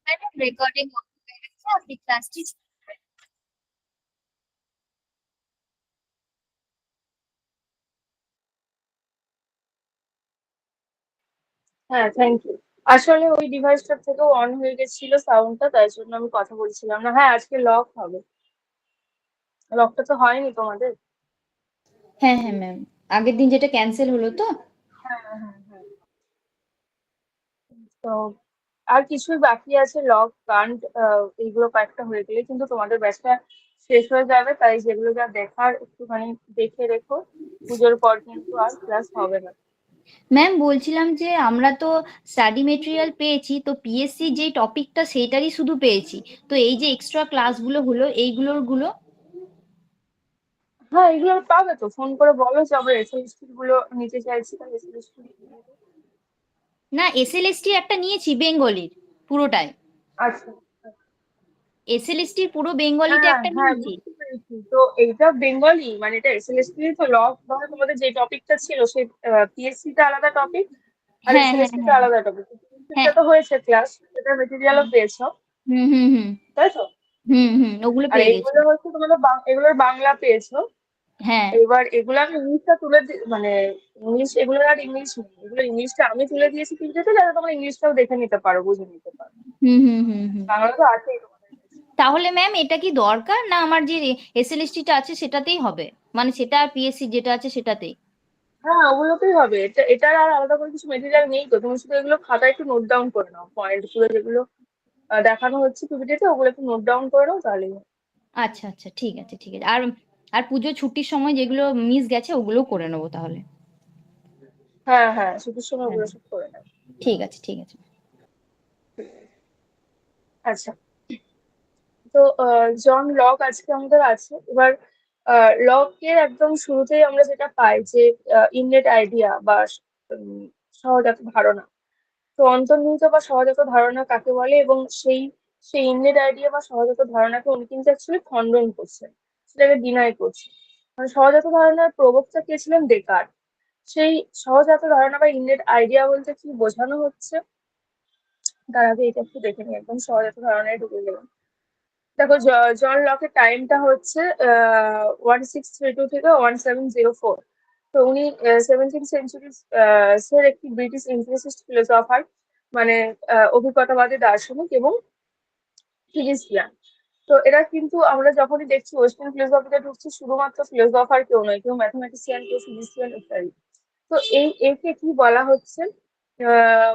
Madam recording হয়ে গেছে, আপনি ক্লাসটি। হ্যাঁ, থ্যাংক ইউ। আসলে ওই ডিভাইসটা থেকেও অন হয়ে গেছিল সাউন্ডটা, তাই জন্য আমি কথা বলছিলাম না। হ্যাঁ, আজকে লক হবে। লকটা তো হয়নি তোমাদের? হ্যাঁ হ্যাঁ ম্যাম, আগের দিন যেটা ক্যান্সেল হলো তো। হ্যাঁ, হ্যাঁ, হ্যাঁ। তো আর কিছুই বাকি আছে, লক কান্ট এইগুলো কয়েকটা হয়ে গেলে কিন্তু তোমাদের ব্যাচটা শেষ হয়ে যাবে, তাই যেগুলো যা দেখার একটুখানি দেখে রেখো। পুজোর পর কিন্তু আর ক্লাস হবে না। ম্যাম বলছিলাম যে আমরা তো স্টাডি মেটেরিয়াল পেয়েছি, তো পিএসসি যে টপিকটা সেইটারই শুধু পেয়েছি, তো এই যে এক্সট্রা ক্লাসগুলো হলো এইগুলোর হ্যাঁ, এগুলো পাবে তো, ফোন করে বলো যে আমরা এসএলএসটি গুলো নিতে চাইছি, তাহলে এসএলএসটি। না, এসএলএসটি একটা নিয়েছি বেঙ্গলির পুরোটাই, আচ্ছা। এসএলএসটির পুরো বেঙ্গলিটা হ্যাঁ, একটা হ্যাঁ, নিয়েছি। বুঝতে পেরেছি। তো এইটা বেঙ্গলি, মানে এটা এসএলএসটি তো লক, ধরো তোমাদের যে টপিকটা ছিল সেই পিএসসি টা আলাদা টপিক আর হ্যাঁ হ্যাঁ এসএলএসটি টা হ্যাঁ আলাদা টপিক। হ্যাঁ। পিএসসিটা তো হয়েছে ক্লাস, সেটা মেটেরিয়ালও পেয়েছো, হুম হুম হুম তাই তো? ওগুলো আর পেয়ে গেছি। এইগুলো হচ্ছে তোমাদের এগুলোর বাংলা পেয়েছো। হ্যাঁ। এবার এগুলো আমি ইংলিশটা মানে ইংলিশ, এগুলো আর ইংলিশ নেই, এগুলো ইংলিশটা আমি তুলে দিয়েছি পিডিএফে, যাতে তোমরা ইংলিশটাও দেখে নিতে পারো, বুঝে নিতে পারো। হুম। বাংলা তো আছেই তোমাদের কাছে। তাহলে ম্যাম এটা কি দরকার, না আমার যে এসএলএসটিটা আছে সেটাতেই হবে, মানে সেটা আর পিএসসি যেটা আছে সেটাতেই? হ্যাঁ, ওগুলোতেই হবে। এটার আর আলাদা করে কিছু মেটেরিয়াল নেই তো, তুমি শুধু এগুলো খাতায় একটু নোট ডাউন করে নাও, পয়েন্ট গুলো যেগুলো দেখানো হচ্ছে পিপিটিতে, ওগুলো একটু নোট ডাউন করে নাও, তাহলেই হবে। আচ্ছা আচ্ছা, ঠিক আছে ঠিক আছে। আর আর পুজো ছুটির সময় যেগুলো মিস গেছে ওগুলো করে নেবো তাহলে। হ্যাঁ, হ্যাঁ, ছুটির সময় হ্যাঁ, ওগুলো সব করে নাও। ঠিক আছে ঠিক আছে। আচ্ছা। তো জন লক আজকে আমাদের আছে। এবার লকের একদম শুরুতেই আমরা যেটা পাই যে ইননেট আইডিয়া বা উম, সহজাত ধারণা। তো অন্তর্নিহিত বা সহজাত ধারণা কাকে বলে, এবং সেই ইননেট আইডিয়া বা সহজাত ধারণাকে উনি কিন্তু অ্যাকচুয়ালি খণ্ডন করছেন, সেটাকে ডিনাই করছেন। মানে সহজাত ধারণার প্রবক্তা কে ছিলেন? ডেকার্ট। সেই সহজাত ধারণা বা ইননেট আইডিয়া বলতে কি বোঝানো হচ্ছে, তার আগে এটা একটু দেখে নিই, একদম সহজাত ধারণায় ঢুকে গেলাম। দেখো, জন লকের টাইমটা হচ্ছে 1632 থেকে 1704। তো উনি 17th সেঞ্চুরি এর একটি ব্রিটিশ ইমপ্রেসিস্ট ফিলোসফার, মানে অভিজ্ঞতাবাদী দার্শনিক এবং ফিজিশিয়ান। তো এরা কিন্তু, আমরা যখনই দেখছি ওয়েস্টার্ন ফিলোসফিতে ঢুকছি, শুধুমাত্র ফিলোসফার কেউ নয়, কেউ ম্যাথমেটিশিয়ান, কেউ ফিজিশিয়ান ইত্যাদি। তো একে কি বলা হচ্ছে?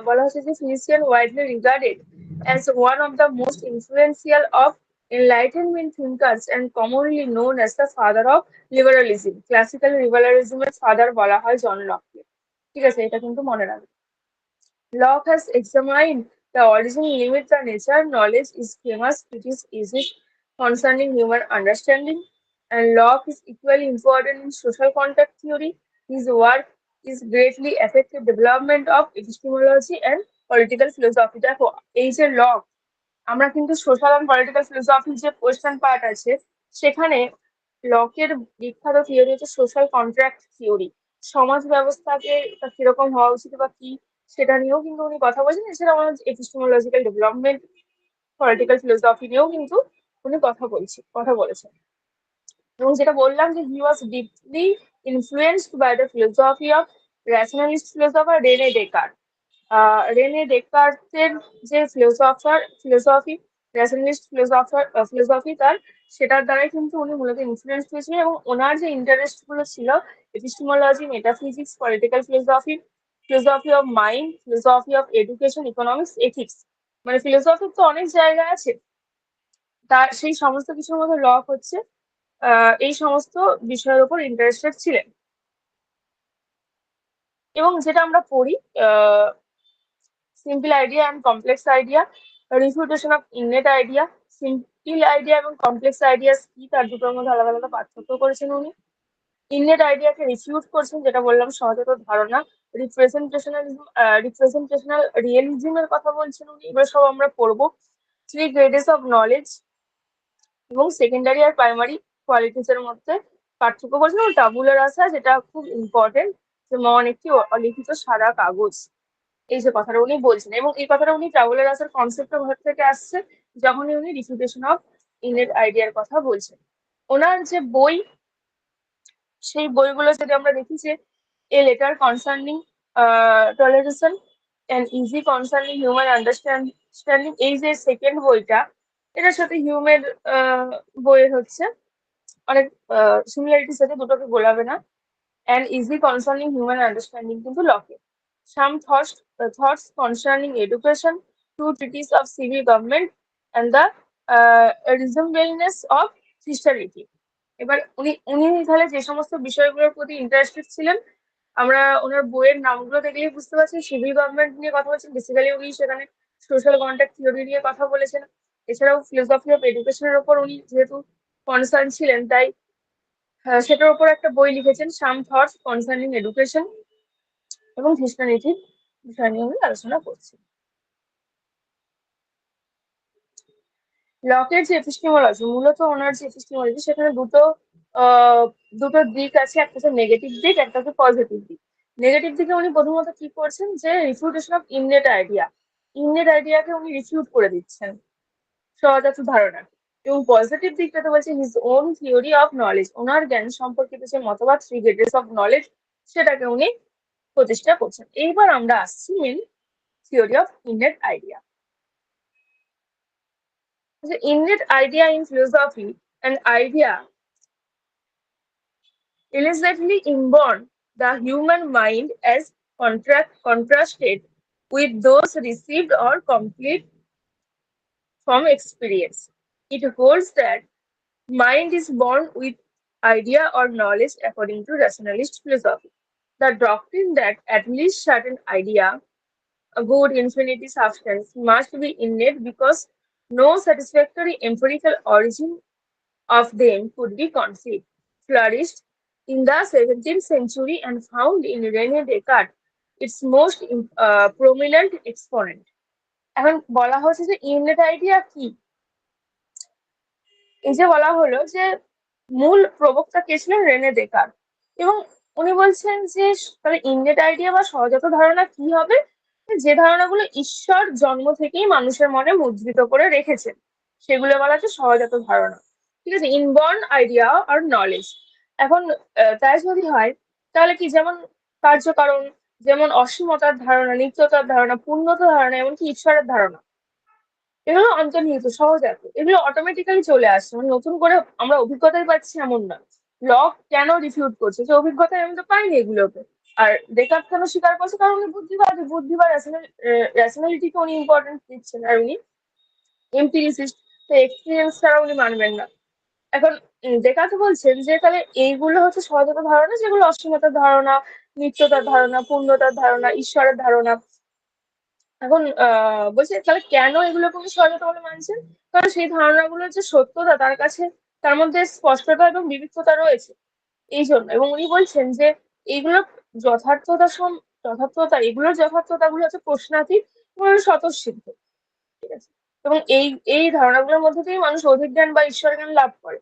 বলা হচ্ছে যে physician widely regarded as one of the most influential of enlightenment thinkers and commonly known as the father of liberalism. Classical লিবারালিজমের ফাদার বলা হয় জন লককে। ঠিক আছে, এটা কিন্তু মনে রাখবে। Locke has examined the origin, limits, and nature. Knowledge is famous. It is easy concerning human understanding. And Locke is equally important in social contact theory. His work is greatly affected development of epistemology and political philosophy. দেখো, এই যে lock, আমরা কিন্তু social and political ফিলোসফির যে question part আছে, সেখানে লকের বিখ্যাত থিওরি হচ্ছে সোশ্যাল কন্ট্রাক্ট থিওরি। সমাজ ব্যবস্থাকে তা কিরকম হওয়া উচিত বা কি, সেটা নিয়েও কিন্তু উনি কথা বলছেন। এছাড়া আমাদের এপিস্টেমোলজিক্যাল ডেভেলপমেন্ট, পলিটিক্যাল ফিলোসফি নিয়েও কিন্তু উনি কথা বলেছেন। এবং যেটা বললাম যে he was deeply influenced by the philosophy of rationalist philosopher Rene Descartes. Rene ডেকার্টের যে ফিলোসফি, রেশনালিস্ট ফিলোসফি তার, সেটার দ্বারাই কিন্তু উনি মূলত ইনফ্লুয়েন্স হয়েছিলেন। এবং ওনার যে ইন্টারেস্ট গুলো ছিল, epistemology, metaphysics, political philosophy, philosophy of mind, philosophy of education, economics, ethics, মানে ফিলোসফির তো অনেক জায়গা আছে, তার সেই সমস্ত কিছুর মধ্যে লক হচ্ছে এই সমস্ত বিষয়ের উপর ইন্টারেস্টেড ছিলেন। এবং যেটা আমরা পড়ি, simple idea and complex idea, refutation of innate idea. Simple idea এবং কমপ্লেক্স আইডিয়া কি, তার দুটোর মধ্যে আলাদা আলাদা পার্থক্য করেছেন উনি। ইননেট আইডিয়াকে রিফিউট করছেন, যেটা বললাম সহজাত ধারণা। রিপ্রেজেন্টেশনাল রিয়েলিজমের কথা বলছেন উনি। এবার সব আমরা পড়বো। থ্রি গ্রেডেস অফ নলেজ এবং সেকেন্ডারি আর প্রাইমারি কোয়ালিটিস এর মধ্যে পার্থক্য করছেন। এবং টাবুলার আসা, যেটা খুব ইম্পর্টেন্ট, যে মন একটি অলিখিত সাদা কাগজ। এই যে কথাটা উনি বলছেন, এবং এই কথাটা উনি ট্রাভেলার আসার কনসেপ্টের ঘর থেকে আসছে, যখনই উনি রিফিউটেশন অফ ইনেট আইডিয়ার কথা বলছেন। ওনার যে বই, সেই বইগুলো যদি আমরা দেখি যে a letter concerning toleration and essay concerning human understanding, এই যে সেকেন্ড বইটা, এটার সাথে হিউমের বইয়ের হচ্ছে অনেক সিমিলারিটিস আছে, দুটোকে গোলাবে না। And essay concerning human understanding কিন্তু লকে। Some thoughts concerning education, two treatise of civil government and the reasonableness of Christianity. এবার উনি উনি তাহলে যে সমস্ত বিষয়গুলোর প্রতি ইন্টারেস্টেড ছিলেন, আমরা ওনার বইয়ের নামগুলো দেখলেই বুঝতে পারছি। সিভিল গভর্নমেন্ট নিয়ে কথা বলছেন, বেসিক্যালি উনি সেখানে সোশ্যাল কন্ট্রাক্ট থিওরি নিয়ে কথা বলেছেন। এছাড়াও ফিলোসফি অফ এডুকেশনের ওপর উনি যেহেতু কনসার্ন ছিলেন, তাই সেটার উপর একটা বই লিখেছেন, সাম থটস কনসার্নিং এডুকেশন, এবং খ্রিস্টানিটির বিষয় নিয়ে উনি আলোচনা করছি। লকের যে এপিস্টিমোলজি, মূলত ওনার যে এপিস্টিমোলজি, সেখানে দুটো দিক আছে, একটা হচ্ছে নেগেটিভ দিক, একটা হচ্ছে পজিটিভ দিক। নেগেটিভ দিকে উনি প্রথমত কি করছেন, যে রিফিউটেশন অফ ইননেট আইডিয়া, ইননেট আইডিয়াকে উনি রিফিউট করে দিচ্ছেন, সহজাত ধারণা। এবং পজিটিভ দিকটাতে বলছে his own theory of knowledge, ওনার জ্ঞান সম্পর্কিত যে মতবাদ, থ্রি গ্রেডেস অফ নলেজ, সেটাকে উনি প্রতিষ্ঠা করছেন। এইবার আমরা আসছি main theory of innate idea. The innate idea in philosophy, an idea illicitly inborn the human mind as contrasted with those received or complete from experience. It holds that mind is born with idea or knowledge according to rationalist philosophy. The doctrine that at least certain idea, a good infinity substance, must be innate because no satisfactory empirical origin of them could be conceived, flourished in the 17th century and found in René Descartes its most prominent exponent. এখন বলা হচ্ছে যে innate idea কি, এই যে বলা হলো যে মূল প্রবক্তা কে ছিলেন, রেনে দেকার। এবং উনি বলছেন যে তাহলে ইননেট আইডিয়া বা সহজাত ধারণা কি হবে, যে ধারণাগুলো ঈশ্বর জন্ম থেকেই মানুষের মনে মুদ্রিত করে রেখেছেন, সেগুলো বলা হচ্ছে সহজাত ধারণা। ঠিক আছে, ইনবর্ন আইডিয়া আর নলেজ। এখন তাই যদি হয়, তাহলে কি, যেমন কার্যকারণ, যেমন অসীমতার ধারণা, নিত্যতার ধারণা, পূর্ণতার ধারণা, এমনকি ঈশ্বরের ধারণা, এগুলো অন্তর্নিহিত, সহজাত, এগুলো অটোমেটিক্যালি চলে আসছে, মানে নতুন করে আমরা অভিজ্ঞতাই পাচ্ছি এমন না। লক কেন রিফিউট করছে, যে অভিজ্ঞতায় আমি তো পাইনি এগুলোকে। আর ডেকার্ট কেন স্বীকার করছে, কারণ উনি বুদ্ধিবাদী, বুদ্ধি বা রেশনালিটিকে উনি ইম্পর্টেন্স দিচ্ছেন, আর উনি এমপিরিসিস্ট, তো এক্সপিরিয়েন্স ছাড়া উনি মানবেন না। এখন ডেকার্ট বলছেন যে তাহলে এইগুলো হচ্ছে সহজাত ধারণা, যেগুলো অসীমতার ধারণা, নিত্যতার ধারণা, পূর্ণতার ধারণা, ঈশ্বরের ধারণা। এখন বলছে তাহলে কেন এগুলোকে উনি সহজাত বলে মানছেন, কারণ সেই ধারণাগুলোর যে সত্যতা, তার কাছে তার মধ্যে স্পষ্টতা এবং বিবিধতা রয়েছে, এই জন্য। এবং উনি বলছেন যে এইগুলো যথার্থতা যথার্থতা, এগুলোর যথার্থতা গুলো হচ্ছে প্রশ্নাতীত এবং স্বতঃসিদ্ধ। ঠিক আছে, এবং এই এই ধারণাগুলোর মধ্যে দিয়েই মানুষ অধিজ্ঞান বা ঈশ্বর জ্ঞান লাভ করে,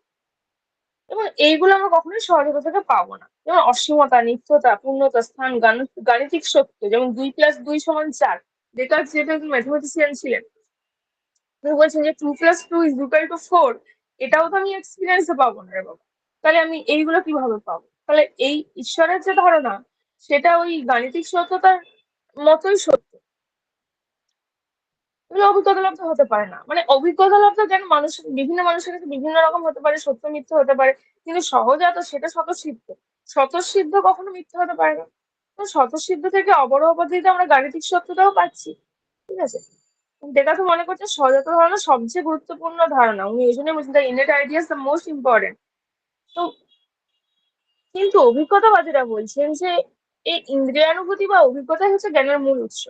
এবং এইগুলো আমরা কখনোই সহজাত থেকে পাবো না। যেমন অসীমতা, নিত্যতা, পূর্ণতা, স্থান, গাণিতিক সত্য, যেমন 2+2=4। ডেকার্ট যেহেতু একজন ম্যাথমেটিশিয়ান ছিলেন, তিনি বলছেন যে 2+2=4, এটাও তো আমি এক্সপিরিয়েন্সে পাবো না রে বাবা, তাহলে আমি এইগুলো কিভাবে পাবো? তাহলে এই ঈশ্বরের যে ধারণা, সেটা ওই গাণিতিক সত্যতার মতোই সত্য, এগুলো অভিজ্ঞতা লব্ধ হতে পারে না। মানে অভিজ্ঞতা লব্ধ জ্ঞান মানুষ, বিভিন্ন মানুষের কাছে বিভিন্ন রকম হতে পারে, সত্য মিথ্যে হতে পারে, কিন্তু সহজাত সেটা স্বতঃসিদ্ধ। স্বতঃসিদ্ধ কখনো মিথ্যে হতে পারে না। তো স্বতঃসিদ্ধ থেকে অবরোহ পদ্ধতিতে আমরা গাণিতিক সত্যটাও পাচ্ছি। ঠিক আছে, ডেকা তো মনে করছে সহজাত ধারণা সবচেয়ে গুরুত্বপূর্ণ ধারণা, উনি এই জন্যই বলছেন the innate ideas the most important. তো কিন্তু অভিজ্ঞতাবাদীরা বলছেন যে এই ইন্দ্রিয়ানুভূতি বা অভিজ্ঞতাই হচ্ছে জ্ঞানের মূল উৎস।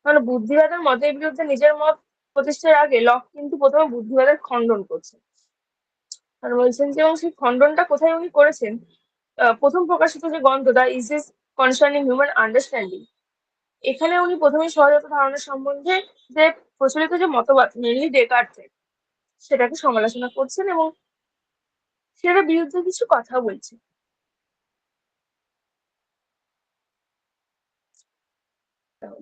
কারণ বুদ্ধিবাদের মতের বিরুদ্ধে নিজের মত প্রতিষ্ঠার আগে লক কিন্তু প্রথমে বুদ্ধিবাদের খণ্ডন করছেন। আর বলছেন যে, এবং সেই খণ্ডনটা কোথায় উনি করেছেন, প্রথম প্রকাশিত যে গ্রন্থ দ্য ইসেস কনসার্নিং হিউম্যান আন্ডারস্ট্যান্ডিং, এখানে উনি প্রথমে সহজাত ধারণা সম্বন্ধে যে প্রচলিত যে মতবাদ, মেনলি ডেকার্টের, সেটাকে সমালোচনা করছেন এবং সেটার বিরুদ্ধে কিছু কথা বলছেন।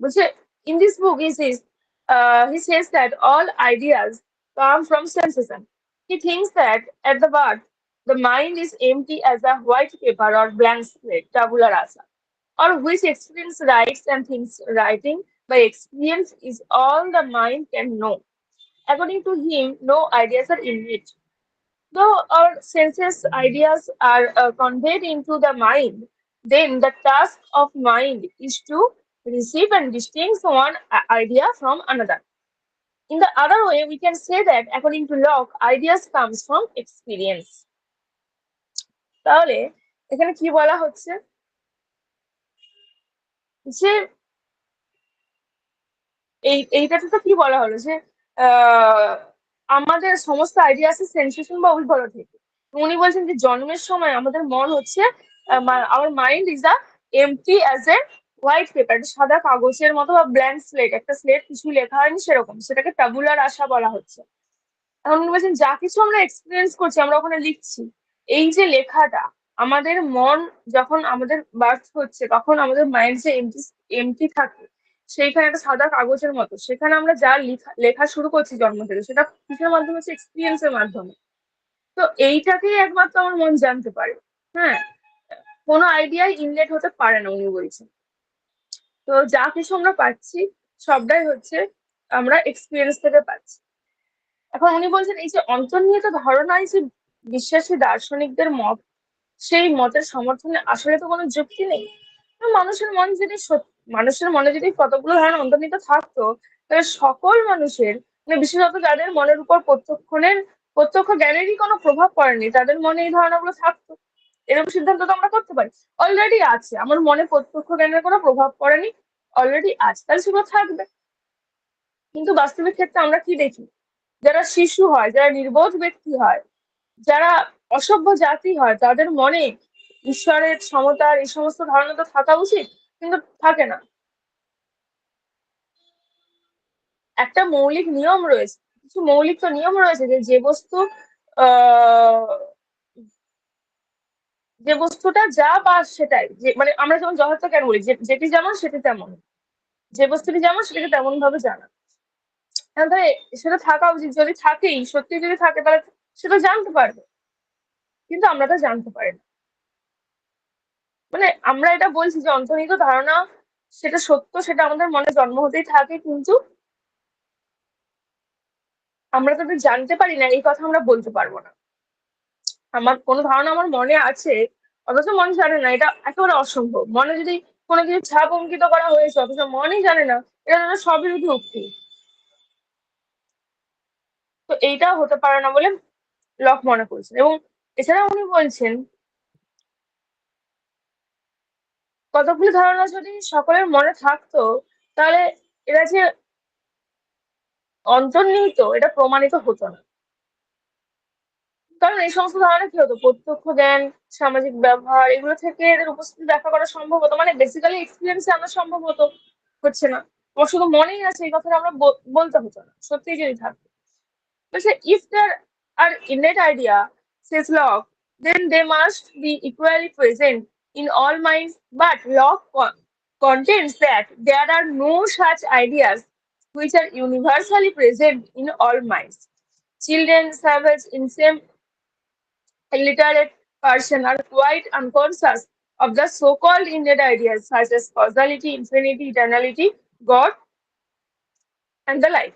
বলছে In this book, he says that all ideas come from sensation. He thinks that at the birth, the mind is empty as a white paper or blank slate, tabula rasa, or which experience writes and thinks. Writing by experience is all the mind can know. According to him, no ideas are innate. Though our senses ideas are conveyed into the mind, then the task of mind is to receive and distinguish one idea from another. In the other way, we can say that according to Locke, ideas comes from experience. তাহলে এখানে কি বলা হচ্ছে যে এইটাতে তো কি বলা হলো যে আহ আমাদের সমস্ত আইডিয়াস সেন্সেশন বা উদ্ভব থেকে উনি বলছেন যে জন্মের সময় আমাদের মন হচ্ছে our mind is a empty as a white paper, সাদা কাগজের মতো বা ব্ল্যাঙ্ক স্লেট, একটা স্লেট কিছু লেখা হয়নি সেরকম, সেটাকে টাবুলার আশা বলা হচ্ছে। এখন উনি বলছেন যা কিছু আমরা এক্সপিরিয়েন্স করছি আমরা ওখানে লিখছি, এই যে লেখাটা আমাদের মন যখন আমাদের বার্থ হচ্ছে তখন আমাদের মাইন্ড যে এমটি এমটি থাকে, সেইখানে একটা সাদা কাগজের মতো, সেখানে আমরা যা লেখা শুরু করছি জন্ম থেকে, সেটা কিসের মাধ্যমে হচ্ছে এক্সপিরিয়েন্সের মাধ্যমে। তো এইটাকেই একমাত্র আমার মন জানতে পারে। হ্যাঁ, কোনো আইডিয়াই ইনলেট হতে পারে না উনি বলছেন। তো যা কিছু আমরা পাচ্ছি সবটাই হচ্ছে আমরা এক্সপিরিয়েন্স থেকে পাচ্ছি। এখন উনি বলছেন এই যে অন্তর্নিহিত ধারণায় যে বিশ্বাসী দার্শনিকদের মত, সেই মতের সমর্থনে আসলে তো কোনো যুক্তি নেই। মানুষের মন যদি মানুষের মনে যদি কতগুলো ধারণা অন্তর্নিহিত থাকতো, তাহলে সকল মানুষের মানে বিশেষত যাদের মনের উপর প্রত্যক্ষ জ্ঞানেরই কোনো প্রভাব পড়েনি তাদের মনে এই ধারণাগুলো থাকতো। এরকম সিদ্ধান্ত তো আমরা করতে পারি। অলরেডি আছে, আমার মনে প্রত্যক্ষ জ্ঞানের কোনো প্রভাব পড়েনি, অলরেডি আছে, তাহলে সেগুলো থাকবে। কিন্তু বাস্তবিক ক্ষেত্রে আমরা কি দেখি, যারা শিশু হয়, যারা নির্বোধ ব্যক্তি হয়, যারা অসভ্য জাতি হয়, তাদের মনে ঈশ্বরের সমতার এই সমস্ত ধারণা তো থাকা উচিত, কিন্তু থাকে না। একটা মৌলিক নিয়ম রয়েছে, কিছু মৌলিক তো নিয়ম রয়েছে যে যে বস্তু আহ যে বস্তুটা যা বা সেটাই, যে মানে আমরা যেমন যথার্থ কেন বলি, যেটি যেমন সেটি তেমন, যে বস্তুটি যেমন সেটাকে তেমন ভাবে জানা। তাহলে সেটা থাকা উচিত, যদি থাকেই সত্যি যদি থাকে তাহলে সেটা জানতে পারবে, কিন্তু আমরা তা জানতে পারি না। মানে আমরা এটা বলছি যে অন্তর্নিহিত ধারণা সেটা সত্য, সেটা আমাদের মনে জন্ম হতেই থাকে, কিন্তু আমরা তাদের জানতে পারি না, এই কথা আমরা বলতে পারবো না। আমার কোনো ধারণা আমার মনে আছে অথচ মন জানে না, এটা একেবারে অসম্ভব। মনে যদি কোনো কিছু ছাপ অঙ্কিত করা হয়েছে অথচ মনই জানে না, এটা তো স্ববিরোধী উক্তি। তো এইটাও হতে পারে না বলে লক মনে করছেন। এবং এছাড়া উনি বলছেন কতগুলি ধারণা যদি সকলের মনে থাকতো তাহলে এরা যে অন্তর্নিহিত এটা প্রমাণিত হতো না। কারণ এই সমস্ত ধারণা কি হতো, প্রত্যক্ষ জ্ঞান, সামাজিক ব্যবহার, এগুলো থেকে এদের উপস্থিতি ব্যাখ্যা করা সম্ভব হতো, মানে বেসিক্যালি এক্সপিরিয়েন্সে আনা সম্ভব হতো, হচ্ছে না। আমার শুধু মনেই আছে এই কথাটা আমরা বলতে হতো না, সত্যিই যদি থাকতো। If there are innate idea, says Locke, then they must be equally present in all minds. But Locke contends that there are no such ideas which are universally present in all minds. Children, savage, insane, illiterate person are quite unconscious of the so-called innate ideas such as causality, infinity, eternality, God, and the like.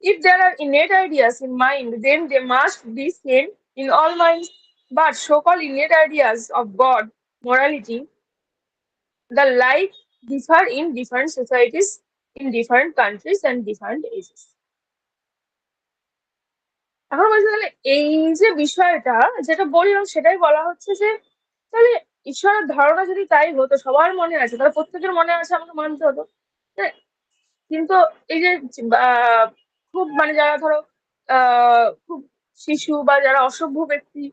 If there are innate ideas in mind, then they must be seen in all minds. But so-called innate ideas of God, morality, the like differ in different societies, in different countries, and different ages. এখন বলছি তাহলে এই যে বিষয়টা যেটা বললাম সেটাই বলা হচ্ছে যে তাহলে ঈশ্বরের ধারণা যদি তাই হতো সবার মনে আছে, তাহলে প্রত্যেকের মনে আছে আমাকে মানতে হতো। কিন্তু এই যে খুব মানে যারা ধরো খুব শিশু বা যারা অসভ্য ব্যক্তি,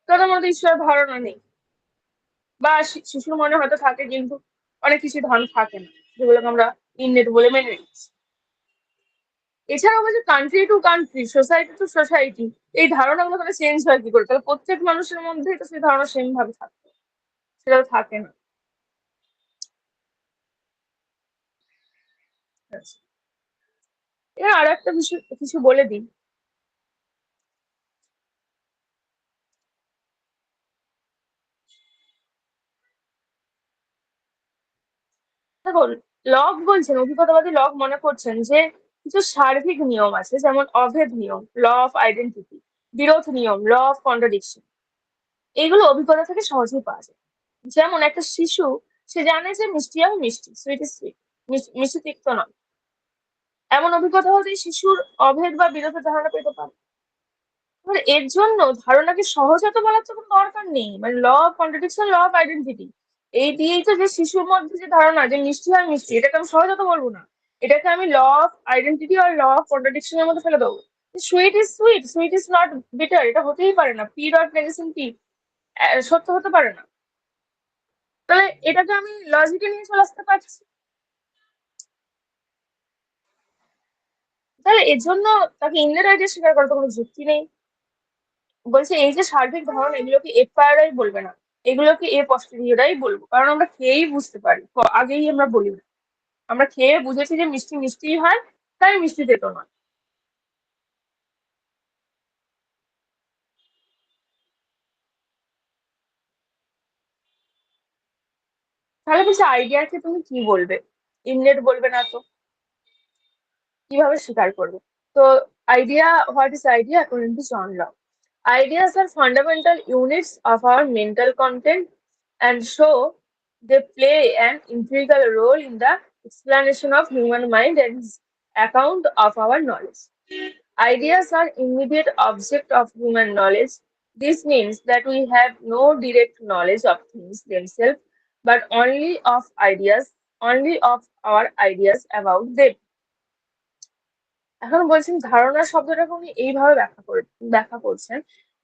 তাদের মধ্যে ঈশ্বরের ধারণা নেই, বা শিশুর মনে হয়তো থাকে কিন্তু অনেক কিছু ধারণা থাকে না, যেগুলোকে আমরা ইননেট বলে মেনে নিচ্ছি। এছাড়াও বলছে country to country, society two society, এই ধারণাগুলো তাহলে চেঞ্জ হয় কি করে? তাহলে প্রত্যেক মানুষের মধ্যে তো সেই ধারণা সেম ভাবে থাকতো, সেটা থাকে না। আছে। এখানে আরো একটা বিষয় কিছু বলে দিই। দেখুন, লক বলছেন, অভিজ্ঞতাবাদী লক মনে করছেন যে কিছু সার্বিক নিয়ম আছে, যেমন অভেদ নিয়ম, ল অফ আইডেন্টিটি, বিরোধ নিয়ম, ল অফ কন্ট্রাডিকশন। এগুলো অভিজ্ঞতা থেকে সহজেই পাওয়া যায়। যেমন একটা শিশু, সে জানে যে মিষ্টি আর মিষ্টি, সুইট ইজ সুইট, মিষ্টি তিক্ত নয়। এমন অভিজ্ঞতা হলেই শিশুর অভেদ বা বিরোধের ধারণা পেতে পারে। এবার এর জন্য ধারণাকে সহজাত বলার তো কোনো দরকার নেই, মানে law of contradiction, law of identity, এই দিয়েই তো যে শিশুর মধ্যে যে ধারণা যে মিষ্টি আর মিষ্টি, এটাকে আমি সহজাত বলবো না, এটাকে আমি ল অফ আইডেন্টিটি আর ল অফ কন্ট্রাডিকশনের মধ্যে ফেলে দেবো। Sweet is sweet, sweet is not bitter, এটা হতেই পারে না। পি ডট মেডিসিন পি, সত্য হতে পারে না। তাহলে এটাকে আমি লজিকে নিয়ে চলে আসতে পারছি। তাহলে এর জন্য তাকে ইনলেট আইডিয়া স্বীকার করার তো কোনো যুক্তি নেই। বলছে এই যে সার্বিক ধারণা, এগুলোকে এ প্রায়োরাই বলবে না, এগুলোকে এ পস্টেরিয়রাই বলবো, কারণ আমরা খেয়েই বুঝতে পারি, আগেই আমরা বলি না। আমরা খেয়ে বুঝেছি যে মিষ্টি মিষ্টিই হয়, তাই মিষ্টি তেতো নয়। তাহলে বলছে আইডিয়াকে তুমি কি বলবে? ইনলেট বলবে না তো কিভাবে স্বীকার করবে? তো idea, what is idea according to John Locke? Ideas are fundamental units of our mental content, and so they play an integral role in the explanation of human mind and account of our knowledge. Ideas are immediate object of human knowledge. This means that we have no direct knowledge of things themselves, but only of our ideas about them. এখন বলছেন ধারণা শব্দটাকে উনি এইভাবে ব্যাখ্যা করছেন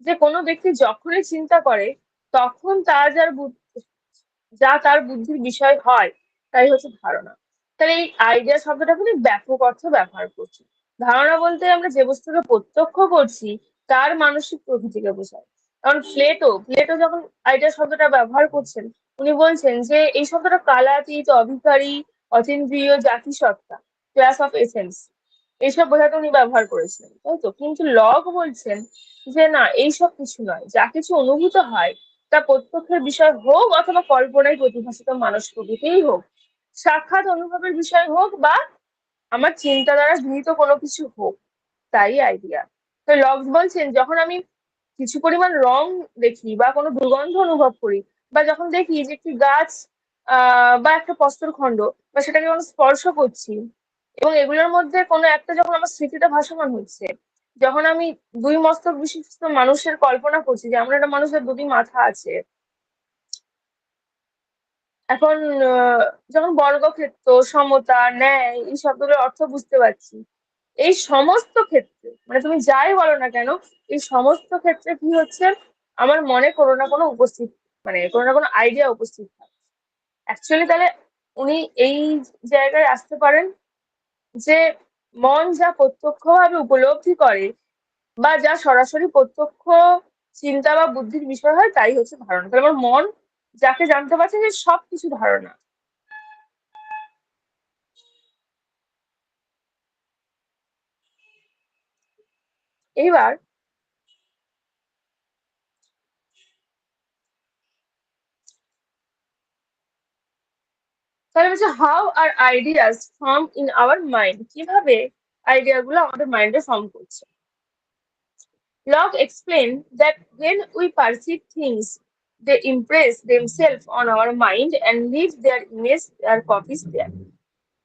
যে কোনো ব্যক্তি যখনই চিন্তা করে, তখন যা তার বুদ্ধির বিষয় হয়, তাই হচ্ছে ধারণা। তাহলে এই আইডিয়া শব্দটাকে উনি ব্যাপক অর্থে ব্যবহার করছেন। ধারণা বলতে আমরা যে বস্তুকে প্রত্যক্ষ করছি, তার মানসিক প্রকৃতিকে বোঝায়। কারণ প্লেটো যখন আইডিয়া শব্দটা ব্যবহার করছেন, উনি বলছেন যে এই শব্দটা কালাতীত, অভিকারী, অতীন্দ্রিয়, জাতিসত্তা, ক্লাস অফ এসেন্স, এইসব বোঝাতে উনি ব্যবহার করেছিলেন, তাই তো। কিন্তু লক বলছেন যে না, এইসব কিছু নয়, যা কিছু অনুভূত হয় তা প্রত্যক্ষের বিষয় হোক অথবা কল্পনায় প্রতিভাসিত মানস প্রকৃতিই হোক, সাক্ষাৎ অনুভবের বিষয় হোক বা আমার চিন্তা দ্বারা গৃহীত কোনো কিছু হোক, তাই আইডিয়া। তো লক বলছেন যখন আমি কিছু পরিমাণ রং দেখি বা কোনো দুর্গন্ধ অনুভব করি, বা যখন দেখি যে একটি গাছ বা একটা প্রস্তরখণ্ড, বা সেটাকে যখন স্পর্শ করছি, এবং এগুলোর মধ্যে কোনো একটা যখন আমার স্মৃতিটা ভাসমান হচ্ছে, যখন আমি দুই মস্তক বিশিষ্ট মানুষের কল্পনা করছি যে আমরা একটা মানুষের দুটি মাথা আছে, এখন যখন বর্গক্ষেত্র, সমতা, ন্যায়, এই শব্দগুলোর অর্থ বুঝতে পারছি, এই সমস্ত ক্ষেত্রে মানে তুমি যাই বলো না কেন, এই সমস্ত ক্ষেত্রে কি হচ্ছে, আমার মনে কোনো না কোনো উপস্থিত, মানে কোনো না কোনো আইডিয়া উপস্থিত হয়। অ্যাকচুয়ালি তাহলে উনি এই জায়গায় আসতে পারেন যে মন যা প্রত্যক্ষভাবে উপলব্ধি করে বা যা সরাসরি প্রত্যক্ষ চিন্তা বা বুদ্ধির বিষয় হয়, তাই হচ্ছে ধারণা। তাহলে আমার মন যাকে জানতে পারছে যে সবকিছু ধারণা। এইবার তাহলে বলছে how are ideas form in our mind, কিভাবে আইডিয়া গুলো আমাদের মাইন্ডে ফর্ম করছে। Locke explained that when we perceive things, they impress themselves on our mind and leave their image, their copies there.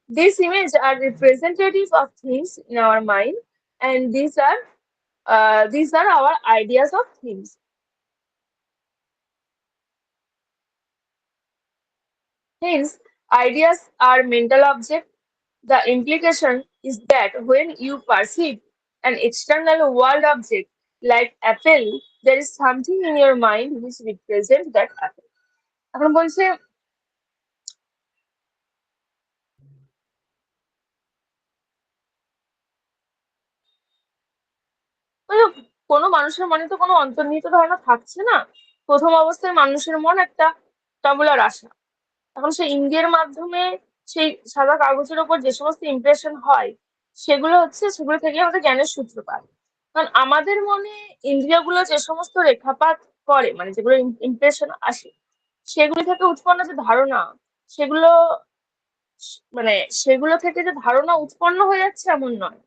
These images are representative of things in our mind, and these are our ideas of things. Hence, ideas are mental objects. The implication is that when you perceive an external world object like apple, there is something in your mind which represents that apple. এখন বলছে মানে কোনো মানুষের মনে তো কোনো অন্তর্নিহিত ধারণা থাকছে না। প্রথম অবস্থায় মানুষের মন একটা টবুলার আশা, এখন সে ইন্দ্রিয়ের মাধ্যমে সেই সাদা কাগজের ওপর যে সমস্ত ইমপ্রেশন হয় সেগুলো থেকে আমাদের জ্ঞানের সূত্রপাত। কারণ আমাদের মনে ইন্দ্রিয়গুলো যে সমস্ত রেখাপাত করে, মানে যেগুলো ইমপ্রেশন আসে, সেগুলি থেকে উৎপন্ন যে ধারণা, সেগুলো মানে সেগুলো থেকে যে ধারণা উৎপন্ন হয়ে যাচ্ছে এমন নয়।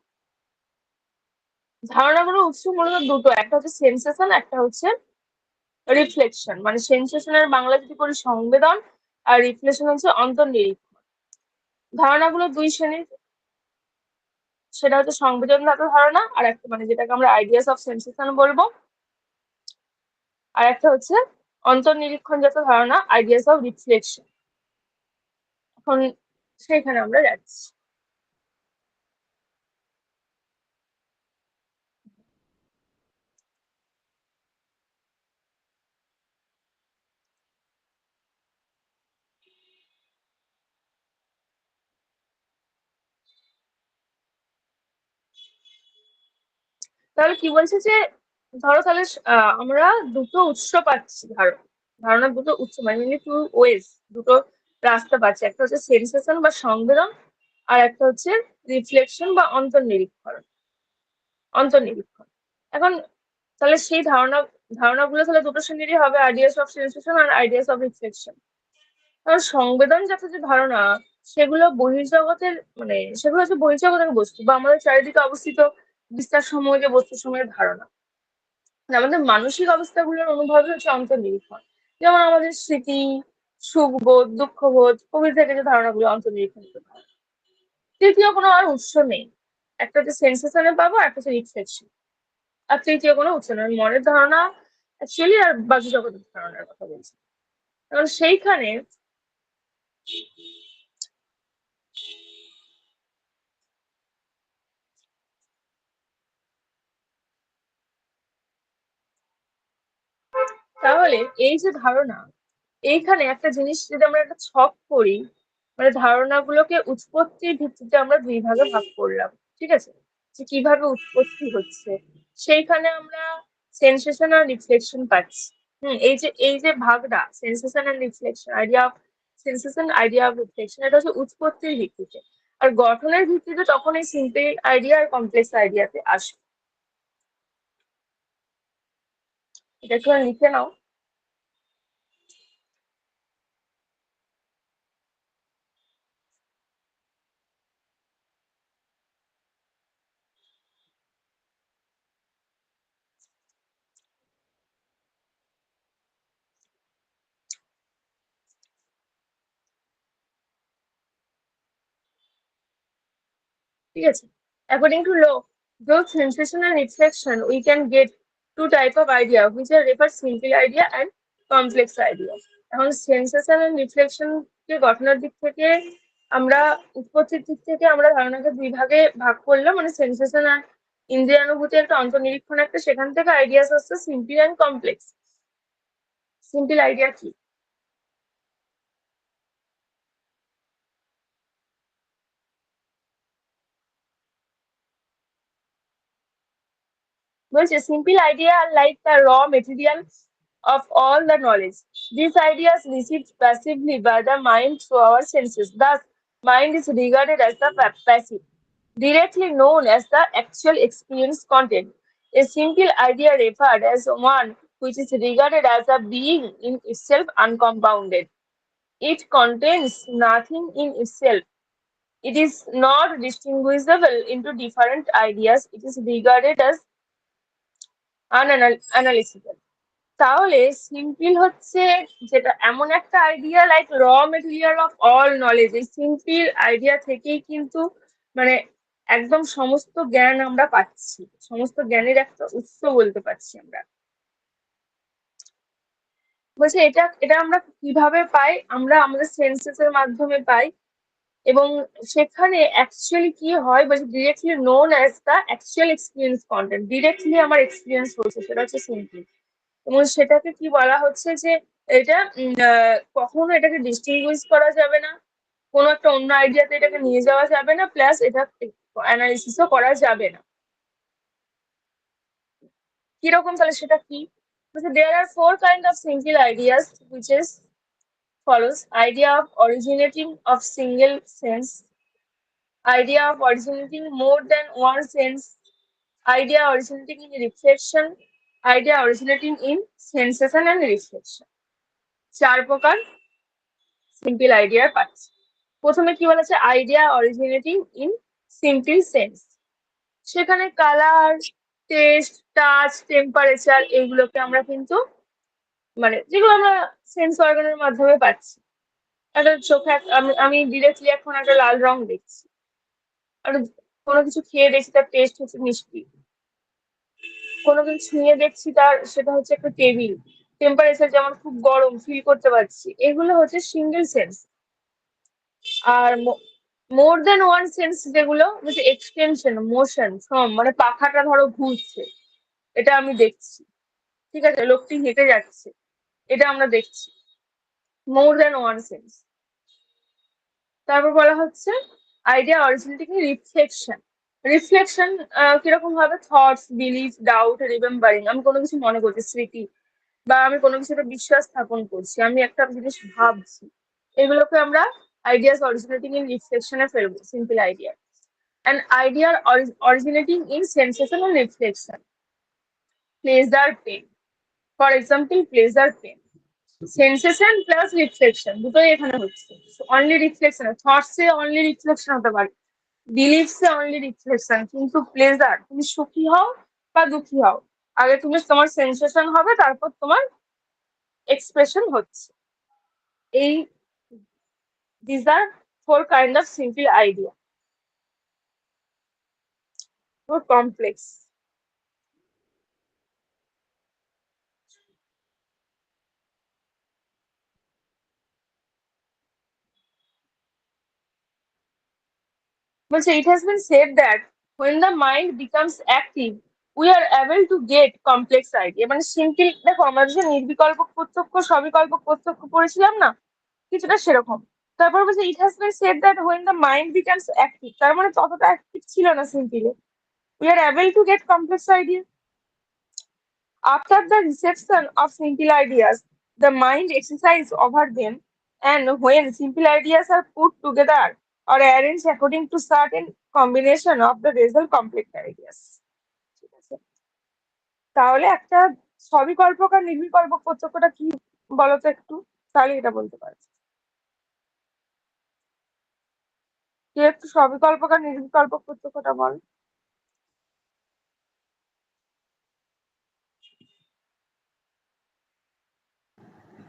ধারণাগুলোর উৎস মূলত দুটো, একটা হচ্ছে সেন্সেশন, একটা হচ্ছে রিফ্লেকশন। মানে সেন্সেশনের বাংলা যদি করি সংবেদন, আর রিফ্লেকশন হচ্ছে অন্তর্নিরীক্ষণ। ধারণাগুলো দুই শ্রেণীর, সেটা হচ্ছে সংবেদনগত ধারণা আর একটা মানে যেটাকে আমরা আইডিয়াস অফ সেন্সেশন বলবো, আর একটা হচ্ছে অন্তর্নিরীক্ষণজাত ধারণা, আইডিয়াস অফ রিফ্লেকশন। এখন সেখানে আমরা যাচ্ছি। তাহলে কি বলছে যে ধরো তাহলে আমরা দুটো উৎস পাচ্ছি, ধারণার দুটো উৎস, মানে টু ওয়েজ, দুটো রাস্তা পাচ্ছি। একটা হচ্ছে সেন্সেশন বা সংবেদন, আর একটা হচ্ছে রিফ্লেকশন বা অন্তর্নিরীক্ষণ। এখন তাহলে সেই ধারণাগুলো তাহলে দুটো শ্রেণীরই হবে, আইডিয়াস অফ সেন্সেশন আর আইডিয়াস অফ রিফ্লেকশন। কারণ সংবেদনজাত যে ধারণা, সেগুলো বহির্জগতের মানে সেগুলো হচ্ছে বহির্জগতের বস্তু বা আমাদের চারিদিকে অবস্থিত বিস্তার সমূহ যে বস্তু সমূহের ধারণা। আমাদের মানসিক অবস্থাগুলোর অনুভবই হচ্ছে অন্তর্নিরীক্ষণ। যেমন আমাদের স্মৃতি, সুখবোধ, দুঃখবোধ প্রভৃতি থেকে যে ধারণাগুলো অন্তর্নিরীক্ষণ করতে হয়। তৃতীয় কোনো আর উৎস নেই, একটা হচ্ছে সেন্সেশনে পাবো, একটা হচ্ছে রিফ্লেকশন, আর তৃতীয় কোনো উৎস নেই। মনের ধারণা অ্যাকচুয়ালি আর বাকি জগতের ধারণার কথা বলছি। কারণ সেইখানে তাহলে এই যে ধারণা, এইখানে একটা জিনিস যদি আমরা একটা ছক করি, মানে ধারণাগুলোকে উৎপত্তির ভিত্তিতে আমরা দুই ভাগে ভাগ করলাম, ঠিক আছে, যে কিভাবে উৎপত্তি হচ্ছে, সেইখানে আমরা সেন্সেশন আর রিফ্লেকশন পাচ্ছি। এই যে ভাগটা সেন্সেশন আর reflection, idea of sensation, idea of reflection, এটা হচ্ছে উৎপত্তির ভিত্তিতে। আর গঠনের ভিত্তিতে তখন এই সিম্পল আইডিয়া আর কমপ্লেক্স আইডিয়াতে আসবে। এটা একটু আর লিখে নাও। ঠিক আছে, according to law, both sensation and reflection, we can get two type of idea, which are refer simple idea and complex idea. এখন সেন্সেশন এন্ড রিফ্লেকশন কে গঠনের দিক থেকে আমরা, উৎপত্তির দিক থেকে আমরা ধারণাকে দুই ভাগে ভাগ করলাম, মানে সেন্সেশন আর ইন্দ্রিয়ানুভূতি একটা, অন্তর্নিরীক্ষণ একটা, সেখান থেকে আইডিয়াস আসছে simple and complex. Simple idea কি বলছে? Simple idea are like the raw material of all the knowledge. These ideas received passively by the mind through our senses. Thus, mind is regarded as the passive, directly known as the actual experience content. A simple idea referred as one which is regarded as a being in itself uncompounded. It contains nothing in itself. It is not distinguishable into different ideas. It is regarded as unanalyzable. তাহলে simple হচ্ছে যেটা এমন একটা idea like র material of all knowledge. এই simple idea থেকেই কিন্তু মানে একদম সমস্ত জ্ঞান আমরা পাচ্ছি, সমস্ত জ্ঞানের একটা উৎস বলতে পারছি আমরা। বলছে এটা এটা আমরা কিভাবে পাই? আমরা আমাদের সেন্সেসের মাধ্যমে পাই। এবং সেখানে অ্যাকচুয়ালি কি হয় বলছে, directly known as the actual experience content. Directly আমার এক্সপিরিয়েন্স হচ্ছে, সেটা হচ্ছে সিম্পল। এবং সেটাকে কি বলা হচ্ছে যে এটা কখনো এটাকে ডিস্টিংগুইশ করা যাবে না, কোনো একটা অন্য আইডিয়াতে এটাকে নিয়ে যাওয়া যাবে না, প্লাস এটা অ্যানালিসিসও করা যাবে না। কিরকম তাহলে সেটা কি? There are four kind of simple ideas, which is follows: idea of originating of single sense, idea of originating more than one sense, idea originating in reflection, idea originating in sensation and reflection. 4 প্রকার simple idea পাচ্ছি। প্রথমে কি বলেছে? Idea originating in simple sense. সেখানে colour, test, touch, temperature এইগুলোকে আমরা কিন্তু মানে যেগুলো আমরা সেন্স অর্গানের মাধ্যমে পাচ্ছি। একটা চোখে আমি ডিরেক্টলি এখন একটা লাল রং দেখছি, আর কোনো কিছু খেয়ে দেখছি তার টেস্ট হচ্ছে মিষ্টি, কোনো কিছু ছুঁয়ে দেখছি তার সেটা হচ্ছে একটা টেবিল, টেম্পারেচার যেমন খুব গরম ফিল করতে পারছি, এগুলো হচ্ছে সিঙ্গেল সেন্স। আর মোর দেন ওয়ান সেন্স যেগুলো হচ্ছে এক্সটেনশন, মোশন, ফ্রম, মানে পাখাটা ধরো ঘুরছে, এটা আমি দেখছি, ঠিক আছে, লোকটি হেঁটে যাচ্ছে, এটা আমরা দেখছি, মোর দেন ওয়ান সেন্স। তারপর বলা হচ্ছে আইডিয়া অরিজিনেটিং রিফ্লেকশন। রিফ্লেকশন কিরকম ভাবে? থটস, বিলিফ, ডাউট, রিমেম্বারিং, আমি কোনো কিছু মনে করছি, স্মৃতি, বা আমি কোনো কিছু একটা বিশ্বাস স্থাপন করছি, আমি একটা জিনিস ভাবছি, এগুলোকে আমরা আইডিয়াস অরিজিনেটিং ইন রিফ্লেকশনে ফেলবো, simple idea. And idea originating in sensation and reflection, pleasure, pain. For example, pleasure, pain, sensation plus reflection দুটোই এখানে হচ্ছে। অনলি রিফ্লেকশন, থটসে অনলি রিফ্লেকশন হতে পারে, বিলিফসে অনলি রিফ্লেকশন, কিন্তু প্লেজার, তুমি সুখী হও বা দুঃখী হও, আগে তুমি তোমার সেন্সেশন হবে, তারপর তোমার এক্সপ্রেশন হচ্ছে। এই this are 4 kind of simple idea. Complex, বলছে it has been said that when the mind becomes active we are able to get complex idea। মানে সিম্পল, দেখো আমরা যে নির্বিকল্প প্রত্যক্ষ সবিকল্পক প্রত্যক্ষ পড়েছিলাম না, কিছুটা সেরকম। তারপর বলছে it has been said that when the mind becomes active, তার মানে ততটা অ্যাক্টিভ ছিল না সিম্পলে, we are able to get complex idea। After the reception of simple ideas, the mind exercises over them, and when simple ideas are put together or arranged according to certain combination of the result complex ideas। ঠিক আছে, তাহলে একটা সবিকল্পক আর নির্বিকল্পক প্রত্যক্ষটা কি বলতো একটু, তাহলে এটা বলতে পারছি। তুই একটু সবিকল্পক আর নির্বিকল্পক প্রত্যক্ষটা বল।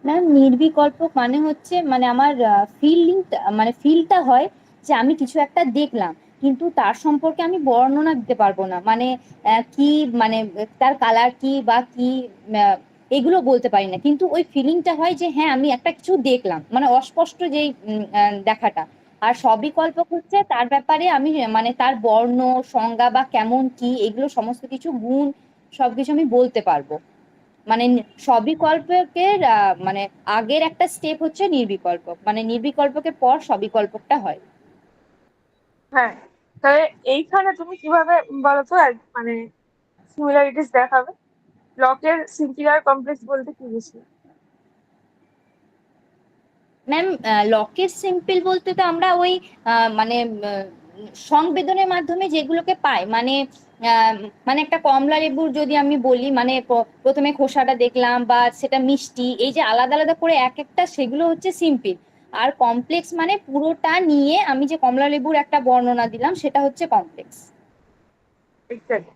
ম্যাম, নির্বিকল্প মানে হচ্ছে মানে আমার ফিলিংটা মানে ফিলটা হয় যে আমি কিছু একটা দেখলাম, কিন্তু তার সম্পর্কে আমি বর্ণনা দিতে পারবো না, মানে কি মানে তার কালার কি বা কি আহ, এগুলো বলতে পারি না, কিন্তু ওই ফিলিংটা হয় যে হ্যাঁ আমি একটা কিছু দেখলাম, মানে অস্পষ্ট যেই দেখাটা। আর সবিকল্পক হচ্ছে তার ব্যাপারে আমি মানে তার বর্ণ, সংজ্ঞা বা কেমন কি এগুলো সমস্ত কিছু গুণ সবকিছু আমি বলতে পারবো। মানে সবিকল্পকের মানে আগের একটা স্টেপ হচ্ছে নির্বিকল্পক, মানে নির্বিকল্পকের পর সবিকল্পকটা হয়। হ্যাঁ, তাহলে এইখানে তুমি কিভাবে বলতো মানে সিমিলারিটিস দেখাবে? লকের সিম্পল আর কমপ্লেক্স বলতে কি বুঝি? ম্যাম, লকের সিম্পল বলতে তো আমরা ওই মানে সংবেদনের মাধ্যমে যেগুলোকে পাই, মানে আহ, মানে একটা কমলা লেবুর যদি আমি বলি, মানে প্রথমে খোসাটা দেখলাম বা সেটা মিষ্টি, এই যে আলাদা আলাদা করে এক একটা, সেগুলো হচ্ছে সিম্পল। আর কমপ্লেক্স মানে পুরোটা নিয়ে আমি যে কমলা লেবুর একটা বর্ণনা দিলাম, সেটা হচ্ছে কমপ্লেক্স। এক্স্যাক্টলি।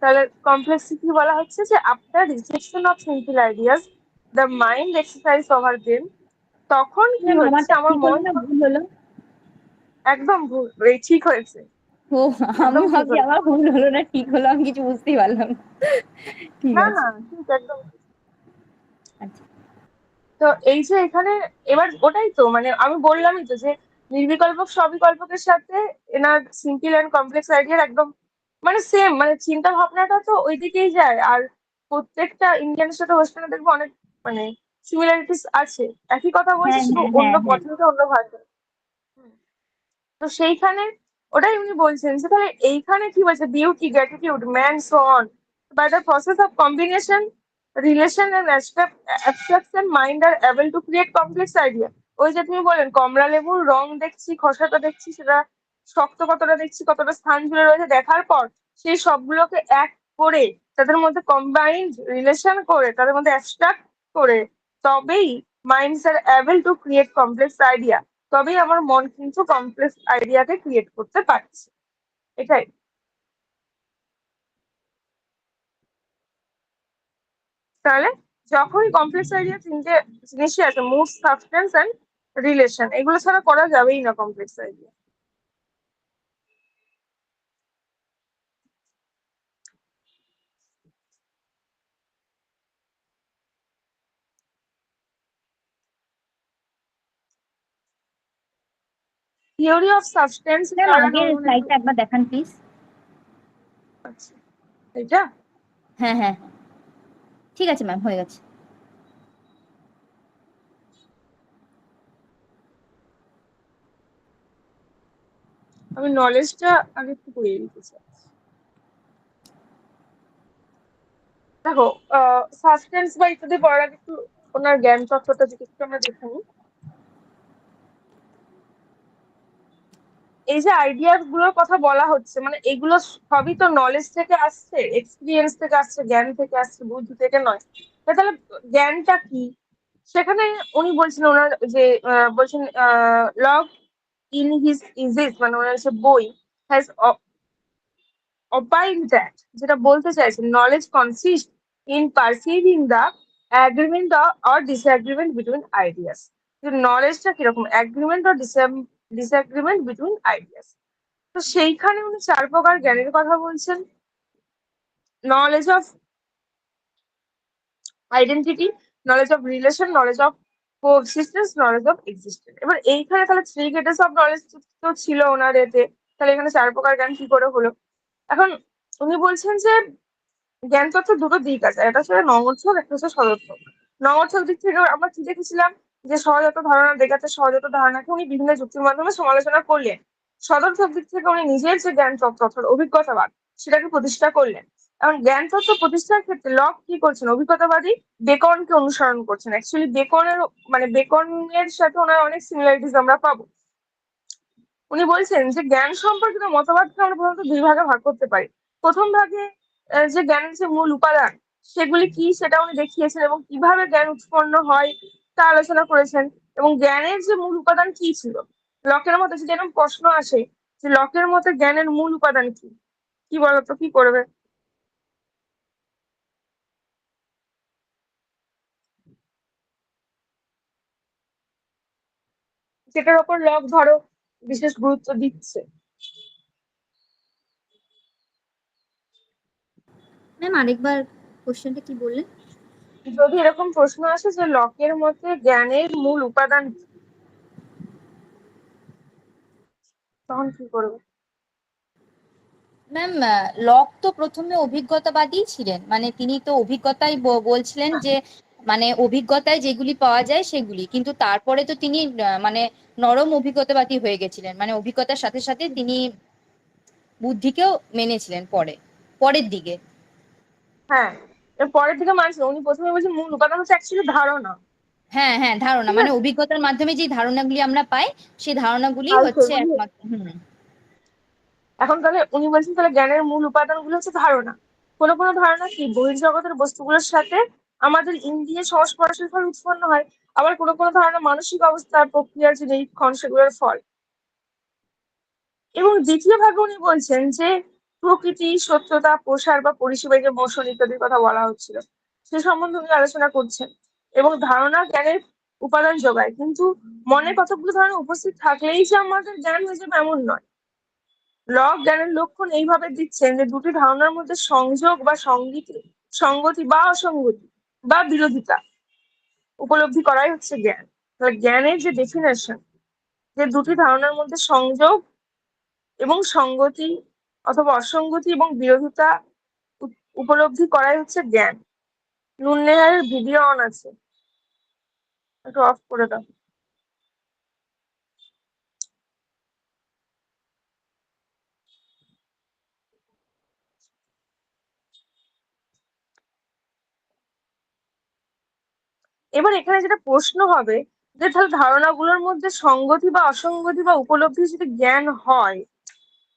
তাহলে কমপ্লেক্সিটি বলা হচ্ছে যে after rejection of simple ideas the mind exercise over them, তখন কি ম্যাম, হচ্ছে আমারটা আমার ঠিক হলো মন। না ভুল হলো? একদম ভুল, এই ঠিক হয়েছে, ও, আমি একদম ঠিক ভাবছি হয়েছে। আমার ভুল হলো না ঠিক হলো, আমি কিছু বুঝতেই পারলাম না। ঠিক না আছে। না, ঠিক, একদম ঠিক। আচ্ছা। তো এই যে এখানে এবার ওটাই তো মানে আমি বললামই তো যে নির্বিকল্পক সবিকল্পকের সাথে এনার সিম্পল অ্যান্ড কমপ্লেক্স আইডিয়ার একদম মানে সেম, মানে চিন্তা ভাবনাটা তো ওই দিকেই যায়। আর প্রত্যেকটা ইন্ডিয়ানের সাথে ওয়েস্টার্নে দেখবো অনেক মানে সিমিলারিটিস আছে, একই কথা বলছে হ্যাঁ, শুধু হ্যাঁ, অন্য হ্যাঁ, হ্যাঁ। পদ্ধতিতে অন্য ভাষায়। হুম। তো সেইখানে ওটাই উনি বলছেন যে তাহলে এইখানে কি বলছে, beauty, gratitude, man, so on, by the process of combination relation and abstraction mind are able to create complex idea. ওই যে তুমি বলেন কমলা লেবুর রং দেখছি, খোসাটা দেখছি, সেটা শক্ত কতটা দেখছি, কতটা স্থান জুড়ে রয়েছে, দেখার পর সেই সবগুলোকে এক করে তাদের মধ্যে কম্বাইন্ড রিলেশন করে তাদের মধ্যে অ্যাবস্ট্রাক্ট করে তবেই minds R able to create complex idea. তবেই আমার মন কিন্তু কমপ্লেক্স আইডিয়াকে ক্রিয়েট করতে পারছে। এটাই। তাহলে যখনই কমপ্লেক্স আইডিয়া তিনটে জিনিসই আছে, মুড, সাবস্টেন্স এন্ড রিলেশন, এগুলো ছাড়া করা যাবেই না complex idea. Theory of substance ma'am যারা আগের নর্মালি, স্লাইডটা একবার দেখান প্লিজ। আচ্ছা এটা হ্যাঁ হ্যাঁ হ্যাঁ, ঠিক আছে ম্যাম, হয়ে গেছে। আমি নলেজটা আগে একটু করিয়ে দিতে চাই। দেখো, সাবস্টেন্স বা ইত্যাদি পড়ার আগে একটু ওনার জ্ঞান তত্ত্বটা যদি একটু আমরা দেখে নিই। এই যে আইডিয়া গুলোর কথা বলা হচ্ছে, মানে এগুলো সবই তো নলেজ থেকে আসছে, এক্সপিরিয়েন্স থেকে আসছে, জ্ঞান থেকে আসছে, বুদ্ধি থেকে নয়। তাহলে জ্ঞানটা কি? সেখানে উনি বলছেন, ওনার যে বলছেন লক ইন হিজ ইজিস, মানে ওনার যে বই হ্যাজ opined that, যেটা বলতে চাইছেন, knowledge consist in perceiving the agreement or disagreement between ideas. নলেজটা কিরকম, agreement or disagreement between ideas. তো সেইখানে উনি চার প্রকার জ্ঞানের কথা বলছেন। Knowledge of identity, knowledge of relation, knowledge of coexistence, knowledge of existence. এবার এইখানে তাহলে থ্রি গ্রেডেস অফ নলেজ তো ছিল ওনার এতে, তাহলে এখানে চার প্রকার জ্ঞান কি করে হলো? এখন উনি বলছেন যে জ্ঞান তত্ত্বের দুটো দিক আছে, একটা হচ্ছে নঙর্থক, একটা হচ্ছে সদর্থক। নঙর্থক দিক থেকে আমরা কি দেখেছিলাম, যে সহজাত ধারণা দেখাতে সহজাত ধারণাকে উনি বিভিন্ন যুক্তির মাধ্যমে সমালোচনা করলেন। সদর্থক দিক থেকে উনি নিজের যে জ্ঞান তত্ত্ব অর্থাৎ অভিজ্ঞতাবাদ সেটাকে প্রতিষ্ঠা করলেন। এখন জ্ঞান তত্ত্ব প্রতিষ্ঠার ক্ষেত্রে লক কি করছেন, অভিজ্ঞতাবাদী বেকনকে অনুসরণ করছেন। অ্যাকচুয়ালি বেকনের, মানে বেকনের সাথে ওনার অনেক সিমিলারিটিস আমরা পাবো। উনি বলছেন যে জ্ঞান সম্পর্কিত মতবাদকে আমরা প্রধানত দুই ভাগে ভাগ করতে পারি। প্রথম ভাগে যে জ্ঞানের যে মূল উপাদান সেগুলি কি সেটা উনি দেখিয়েছেন, এবং কিভাবে জ্ঞান উৎপন্ন হয় তা আলোচনা করেছেন। এবং জ্ঞানের যে মূল উপাদান কি ছিল, লকের মতে যদি এরকম প্রশ্ন আসে যে লকের মতে জ্ঞানের মূল উপাদান কি, কি বলতো, কি করবে? যেটার ওপর লক ধরো বিশেষ গুরুত্ব দিচ্ছে। ম্যাম আরেকবার কোশ্চেনটা কি বললেন? যদি এরকম প্রশ্ন আসে যে লকের মতে জ্ঞানের মূল উপাদান কি, তখন কি করবে? ম্যাম লক তো প্রথমে অভিজ্ঞতাবাদী ছিলেন, মানে তিনি তো অভিজ্ঞতাই বলছিলেন যে মানে অভিজ্ঞতায় যেগুলি পাওয়া যায় সেগুলি, কিন্তু তারপরে তো তিনি মানে নরম অভিজ্ঞতাবাদী হয়ে গেছিলেন, মানে অভিজ্ঞতার সাথে সাথে তিনি বুদ্ধিকেও মেনেছিলেন পরের দিকে। হ্যাঁ, এর পরের দিকে মানছি, উনি প্রথমে বলছেন মূল উপাদান হচ্ছে অ্যাকচুয়ালি ধারণা। হ্যাঁ হ্যাঁ, ধারণা, ঠিক মানে আছে, অভিজ্ঞতার মাধ্যমে যে ধারণাগুলি আমরা পাই সেই ধারণাগুলি আর হচ্ছে সেগুলি, একমাত্র। এখন তাহলে উনি বলছেন তাহলে জ্ঞানের মূল উপাদানগুলো হচ্ছে ধারণা। কোনো ধারণা কি বহির্জগতের বস্তুগুলোর সাথে আমাদের ইন্দ্রিয়ের সংস্পর্শের ফলে উৎপন্ন হয়, আবার কোনো ধারণা মানসিক অবস্থা, প্রক্রিয়ার যে নিরীক্ষণ সেগুলোর ফল। এবং দ্বিতীয় ভাগে উনি বলছেন যে প্রকৃতি, সত্যতা, প্রসার বা পরিষেবা, যে মোশন ইত্যাদির কথা বলা হচ্ছিল সে সম্বন্ধে উনি আলোচনা করছেন। এবং ধারণা জ্ঞানের উপাদান যোগায়, কিন্তু মনে কতগুলো ধারণা উপস্থিত থাকলেই যে আমাদের জ্ঞান হয়ে যাবে এমন নয়। লক জ্ঞানের লক্ষণ এইভাবে দিচ্ছেন যে দুটি ধারণার মধ্যে সংযোগ বা সঙ্গতি বা অসঙ্গতি বা বিরোধিতা উপলব্ধি করাই হচ্ছে জ্ঞান। তাহলে জ্ঞানের যে ডেফিনেশন, যে দুটি ধারণার মধ্যে সংযোগ এবং সঙ্গতি অথবা অসঙ্গতি এবং বিরোধিতা উপলব্ধি করাই হচ্ছে জ্ঞান। নুন নেহারের ভিডিও অন আছে, একটু অফ করে দাও। এবার এখানে যেটা প্রশ্ন হবে যে তাহলে ধারণাগুলোর মধ্যে সঙ্গতি বা অসঙ্গতি বা উপলব্ধি যদি জ্ঞান হয়,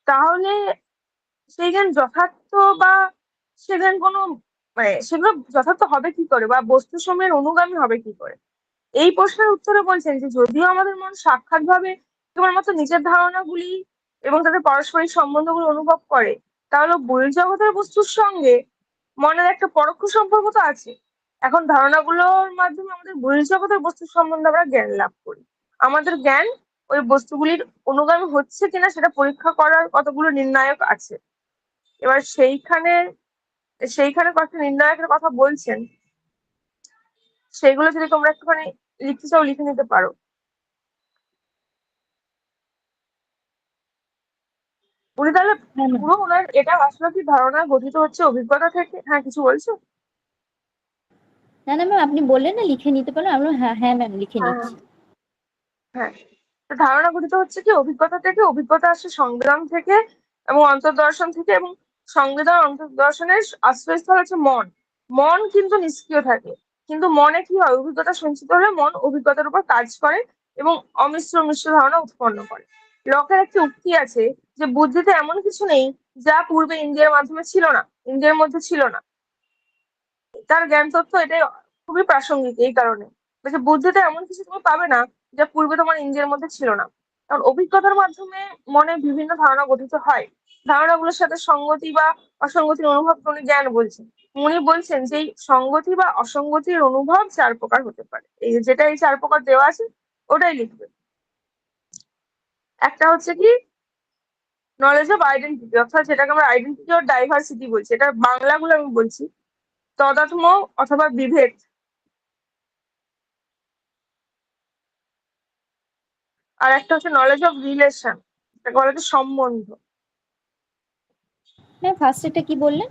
তাহলে সেই জ্ঞান যথার্থ বা সে জ্ঞান কোনো মানে সেগুলো যথার্থ হবে কি করে বা বস্তু সমূহের অনুগামী হবে কি করে? এই প্রশ্নের উত্তরে বলছেন যে যদিও আমাদের মন সাক্ষাৎভাবে কেবলমাত্র নিজের ধারণাগুলি এবং তাদের পারস্পরিক সম্বন্ধগুলো অনুভব করে, তাহলে বহির্জগতের বস্তুর সঙ্গে মনের একটা পরোক্ষ সম্পর্ক তো আছে। এখন ধারণাগুলোর মাধ্যমে আমাদের বহির্জগতের বস্তুর সম্বন্ধে আমরা জ্ঞান লাভ করি। আমাদের জ্ঞান ওই বস্তুগুলির অনুগামী হচ্ছে কিনা সেটা পরীক্ষা করার কতগুলো নির্ণায়ক আছে। এবার সেইখানে সেইখানে কয়েকটা নির্ণায়কের কথা বলছেন, সেইগুলো যদি তোমরা একটুখানি লিখতে চাও লিখে নিতে পারো। উনি তাহলে হ্যাঁ ম্যাম। পুরো ওনার এটা আসলে কি ধারণা গঠিত হচ্ছে অভিজ্ঞতা থেকে? হ্যাঁ, কিছু বলছো? না না ম্যাম, আপনি বললেন না লিখে নিতে পারো, আমি বললাম, হ্যাঁ হ্যাঁ ম্যাম লিখে হ্যাঁ, নিচ্ছি। হ্যাঁ। তো ধারণা গঠিত হচ্ছে কি অভিজ্ঞতা থেকে, অভিজ্ঞতা আসে সংগ্রাম থেকে এবং অন্তর্দর্শন থেকে, এবং সংবেদন অন্তর্দর্শনের আশ্রয়স্থল হচ্ছে মন। মন কিন্তু নিষ্ক্রিয় থাকে, কিন্তু মনে কি হয়, অভিজ্ঞতা সঞ্চিত হলে মন অভিজ্ঞতার উপর কাজ করে এবং অমিশ্র মিশ্র ধারণা উৎপন্ন করে। লকের একটি উক্তি আছে যে বুদ্ধিতে এমন কিছু নেই যা পূর্বে ইন্দ্রিয়ের মাধ্যমে ছিল না, ইন্দ্রিয়ের মধ্যে ছিল না। তার জ্ঞান তথ্য এটাই খুবই প্রাসঙ্গিক এই কারণে, যে বুদ্ধিতে এমন কিছু তুমি পাবে না যা পূর্বে তোমার ইন্দ্রিয়ের মধ্যে ছিল না। কারণ অভিজ্ঞতার মাধ্যমে মনে বিভিন্ন ধারণা গঠিত হয়। ধারণাগুলোর সাথে সঙ্গতি বা অসঙ্গতির অনুভব উনি জ্ঞান বলছেন। উনি বলছেন যে এই সঙ্গতি বা অসঙ্গতির অনুভব 4 প্রকার হতে পারে। এই যেটা এই 4 প্রকার দেওয়া আছে ওটাই লিখবে। একটা হচ্ছে কি নলেজ অফ আইডেন্টিটি, অর্থাৎ যেটাকে আমরা আইডেন্টিটি অর ডাইভার্সিটি বলছি, এটা বাংলাগুলো আমি বলছি। তদাত্ম অথবা বিভেদ। আর একটা হচ্ছে নলেজ অফ রিলেশন, এটাকে বলা হচ্ছে সম্বন্ধ। ম্যাম ফার্স্ট এটা কি বললেন?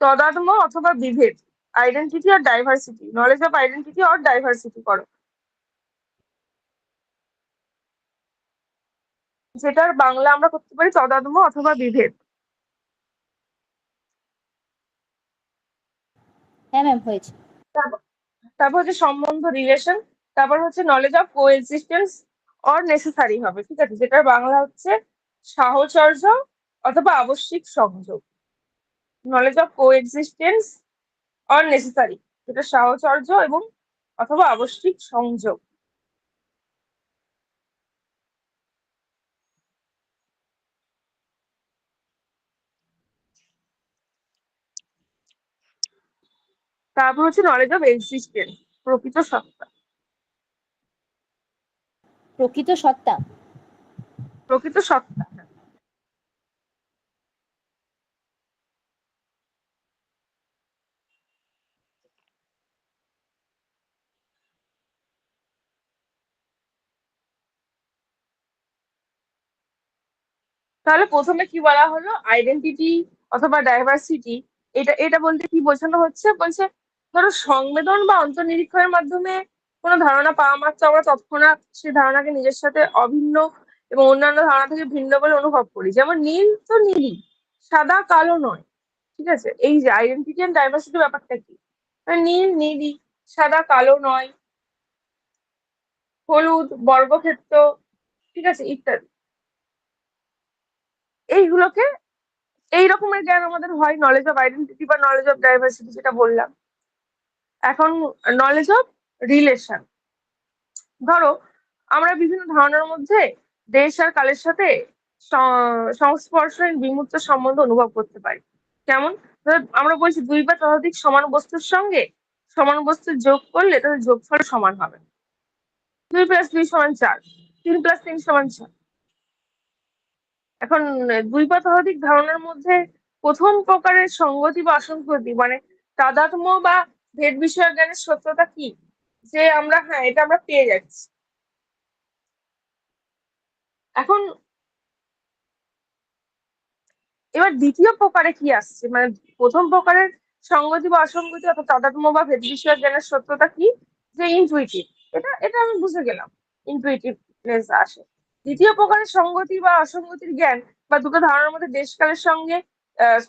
তদাত্ম অথবা বিভেদ, আইডেন্টিটি আর diversity, knowledge of identity or diversity করো, যেটার বাংলা আমরা করতে পারি তদাত্ম অথবা বিভেদ। হ্যাঁ ম্যাম হয়েছে। তারপর তারপর হচ্ছে সম্বন্ধ রিলেশন, তারপর হচ্ছে knowledge of co existence or necessary হবে, ঠিক আছে, যেটার বাংলা হচ্ছে সাহচর্য অথবা আবশ্যিক সংযোগ। Knowledge of co existence or necessary, যেটা সাহচর্য এবং অথবা আবশ্যিক সংযোগ। তারপর হচ্ছে নলেজ অফ এক্সিস্টেন্স, প্রকৃত সত্তা। প্রকৃত সত্তা। প্রকৃত সত্তা। তাহলে প্রথমে কি বলা হলো, আইডেন্টিটি অথবা ডাইভার্সিটি। এটা এটা বলতে কি বোঝানো হচ্ছে, বলছে ধরো সংবেদন বা অন্তর্নিরীক্ষণের মাধ্যমে কোনো ধারণা পাওয়া মাত্র আমরা তৎক্ষণাৎ সেই ধারণাকে নিজের সাথে অভিন্ন এবং অন্যান্য ধারণা থেকে ভিন্ন বলে অনুভব করি। যেমন নীল তো নীলই, সাদা কালো নয়, ঠিক আছে। এই যে আইডেন্টিটি এন্ড ডাইভার্সিটি ব্যাপারটা কি, মানে নীল নীলই, সাদা কালো নয়, হলুদ বর্গক্ষেত্র, ঠিক আছে, ইত্যাদি। এইগুলোকে এই রকমের জ্ঞান আমাদের হয় নলেজ অফ আইডেন্টিটি বা নলেজ অফ ডাইভার্সিটি, যেটা বললাম। এখন নলেজ অফ রিলেশন, ধরো আমরা বিভিন্ন ধারণার মধ্যে দেশ আর কালের সাথে সংস্পর্শহীন বিমূর্ত সম্বন্ধ অনুভব করতে পারি। কেমন? ধরো আমরা বলছি 2 বা ততোধিক সমান বস্তুর সঙ্গে সমান বস্তু যোগ করলে তাদের যোগফল সমান হবে। 2+2=4, 3+3=4। এখন 2 বা ততোধিক ধারণার মধ্যে প্রথম প্রকারের সঙ্গতি বা অসঙ্গতি, মানে তাদাত্ম্য বা ভেদ বিষয়ক জ্ঞানের সত্যতা কি, যে আমরা হ্যাঁ এটা আমরা পেয়ে যাচ্ছি। এখন এবার দ্বিতীয় প্রকারে কি আসছে, মানে প্রথম প্রকারের সঙ্গতি বা অসঙ্গতি অর্থাৎ তাদাত্ম্য বা ভেদ বিষয়ক জ্ঞানের সত্যতা কি, যে ইনটুইটিভ। এটা এটা আমি বুঝে গেলাম, ইনটুইটিভনেস আসে। দ্বিতীয় প্রকারের সঙ্গতি বা অসঙ্গতির জ্ঞান বা দুটো ধারণার মধ্যে দেশকালের সঙ্গে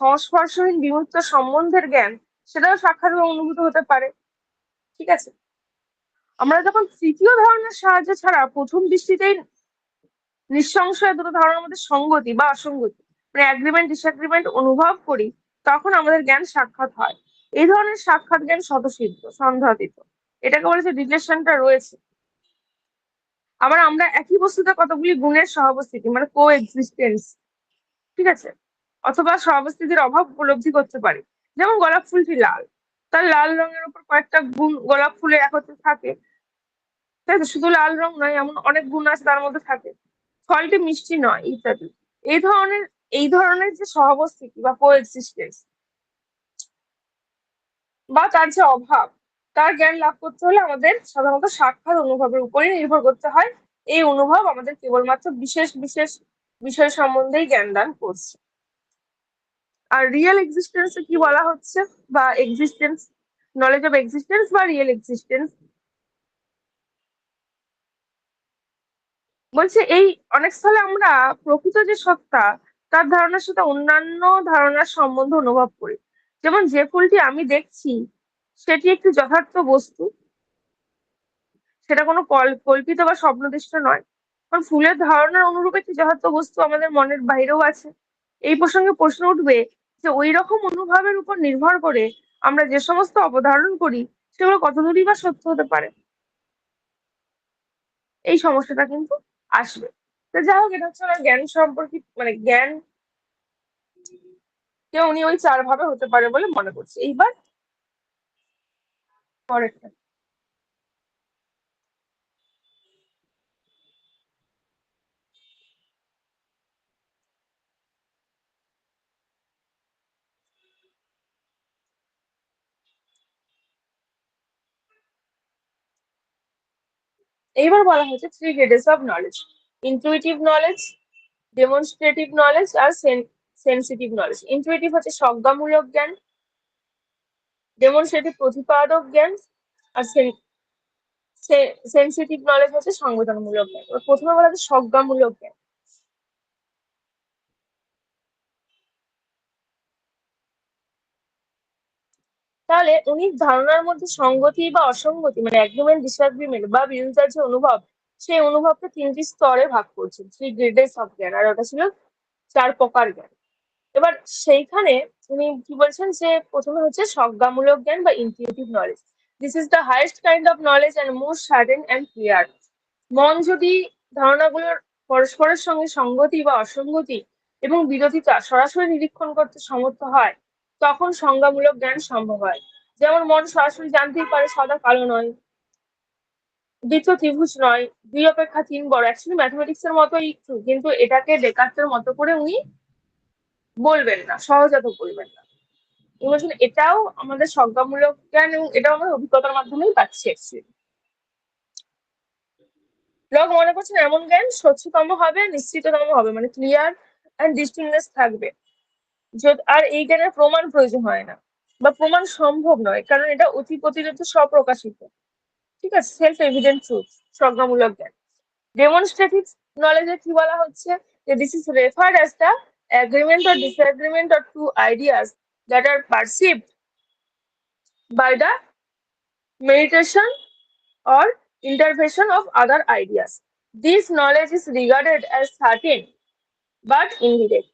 সংস্পর্শহীন বিমূর্ত সম্বন্ধের জ্ঞান, সেটাও সাক্ষাৎ বা অনুভূত হতে পারে। ঠিক আছে? আমরা যখন তৃতীয় ধারণার সাহায্য ছাড়া প্রথম দৃষ্টিতেই নিঃসংশয়ে দুটো ধারণার মধ্যে সঙ্গতি বা অসঙ্গতি মানে অ্যাগ্রিমেন্ট ডিসএগ্রিমেন্ট অনুভব করি, তখন আমাদের জ্ঞান সাক্ষাৎ হয়। এই ধরনের সাক্ষাৎ জ্ঞান স্বতঃসিদ্ধ, সন্দেহাতীত। এটাকে বলেছে রিলেশনটা রয়েছে। আবার আমরা একই বস্তুতে কতগুলি গুণের সহাবস্থিতি মানে কো এক্সিস্টেন্স, ঠিক আছে, অথবা সহাবস্থিতির অভাব উপলব্ধি করতে পারি। যেমন গোলাপ ফুলটি লাল, তার লাল রঙের উপর কয়েকটা গুণ গোলাপ ফুলের একত্রে থাকে, তাই তো? শুধু লাল রং নয়, এমন অনেক গুণ আছে তার মধ্যে থাকে। ফলটি মিষ্টি নয়, ইত্যাদি। এই ধরনের এই ধরনের যে সহাবস্থিতি বা কো এক্সিস্টেন্স বা তার যে অভাব, তার জ্ঞান লাভ করতে হলে আমাদের সাধারণত সাক্ষাৎ অনুভবের উপরই নির্ভর করতে হয়। এই অনুভব আমাদের কেবলমাত্র বিশেষ বিশেষ বিষয় সম্বন্ধেই জ্ঞান দান করছে। আর রিয়েল এক্সিস্টেন্স কি বলা হচ্ছে, বা এক্সিস্টেন্স, নলেজ অফ এক্সিস্টেন্স বা রিয়েল এক্সিস্টেন্স বলছে এই অনেক স্থলে আমরা প্রকৃত যে সত্তা তার ধারণার সাথে অন্যান্য ধারণার সম্বন্ধ অনুভব করি। যেমন যে ফুলটি আমি দেখছি সেটি একটি যথার্থ বস্তু, সেটা কোনো কল্পিত বা স্বপ্নদৃষ্ট নয়। কারণ ফুলের ধারণার অনুরূপ একটি যথার্থ বস্তু আমাদের মনের বাইরেও আছে। এই প্রসঙ্গে প্রশ্ন উঠবে যে ওই রকম অনুভবের উপর নির্ভর করে আমরা যে সমস্ত অবধারণ করি সেগুলো কতদূরই বা সত্য হতে পারে। এই সমস্যাটা কিন্তু আসবে। তো যাই হোক, এটা হচ্ছে আমার জ্ঞান সম্পর্কিত, মানে জ্ঞান কে উনি ওই চার ভাবে হতে পারে বলে মনে করছে। এইবার পরেরটা, এইবার বলা হয়েছে three grades of knowledge: intuitive knowledge, demonstrative knowledge আর সেন্সিটিভ নলেজ। ইনটুইটিভ হচ্ছে সংজ্ঞামূলক জ্ঞান, ডেমনস্ট্রেটিভ প্রতিপাদক জ্ঞান, আর সেন্সিটিভ নলেজ হচ্ছে সংবেদনমূলক জ্ঞান। এবার প্রথমে বলা হচ্ছে সংজ্ঞামূলক জ্ঞান। তাহলে উনি ধারণার মধ্যে সঙ্গতি বা অসঙ্গতি মানে অ্যাগ্রিমেন্ট ডিসএগ্রিমেন্ট বা বিরোধিতার যে অনুভব, সেই অনুভবকে তিনটি স্তরে ভাগ করছেন, থ্রি গ্রেডেস অফ জ্ঞান, আর ওটা ছিল চার প্রকার জ্ঞান। এবার সেইখানে উনি কি বলছেন যে প্রথমে হচ্ছে সংজ্ঞামূলক জ্ঞান বা intuitive knowledge. This is the highest kind of knowledge and most certain and clear. মন যদি ধারণাগুলোর পরস্পরের সঙ্গে সঙ্গতি বা অসঙ্গতি এবং বিরোধিতা সরাসরি নিরীক্ষণ করতে সমর্থ হয়, তখন সংজ্ঞামূলক জ্ঞান সম্ভব হয়। যেমন মন সরাসরি জানতেই পারে সাদা কালো নয়, বৃত্ত ত্রিভুজ নয়, দুই অপেক্ষা তিন বড়। অ্যাকচুয়ালি ম্যাথমেটিক্স এর মতোই একটু, কিন্তু এটাকে ডেকার্টের মতো করে উনি বলবেন না, সহজাত বলবেন না। উনি বলছেন এটাও আমাদের সংজ্ঞামূলক জ্ঞান এবং এটাও আমাদের অভিজ্ঞতার মাধ্যমেই পাচ্ছি অ্যাকচুয়ালি। লোক মনে করছেন এমন জ্ঞান স্বচ্ছতম হবে, নিশ্চিততম হবে, মানে ক্লিয়ার অ্যান্ড ডিস্টিংগুইশ থাকবে। আর এই জ্ঞানের প্রমাণ প্রয়োজন হয় না বা প্রমাণ সম্ভব নয়, কারণ এটা অতি প্রতিরোধ স্বপ্রকাশিত, ঠিক আছে, সেলফ এভিডেন্ট ট্রুথ, সংজ্ঞামূলক জ্ঞান। ডেমনস্ট্রেটিভ নলেজে কি বলা হচ্ছে যে this is referred as the agreement or disagreement of two ideas that are perceived by the meditation or intervention of other ideas. This knowledge is regarded as certain but indirect.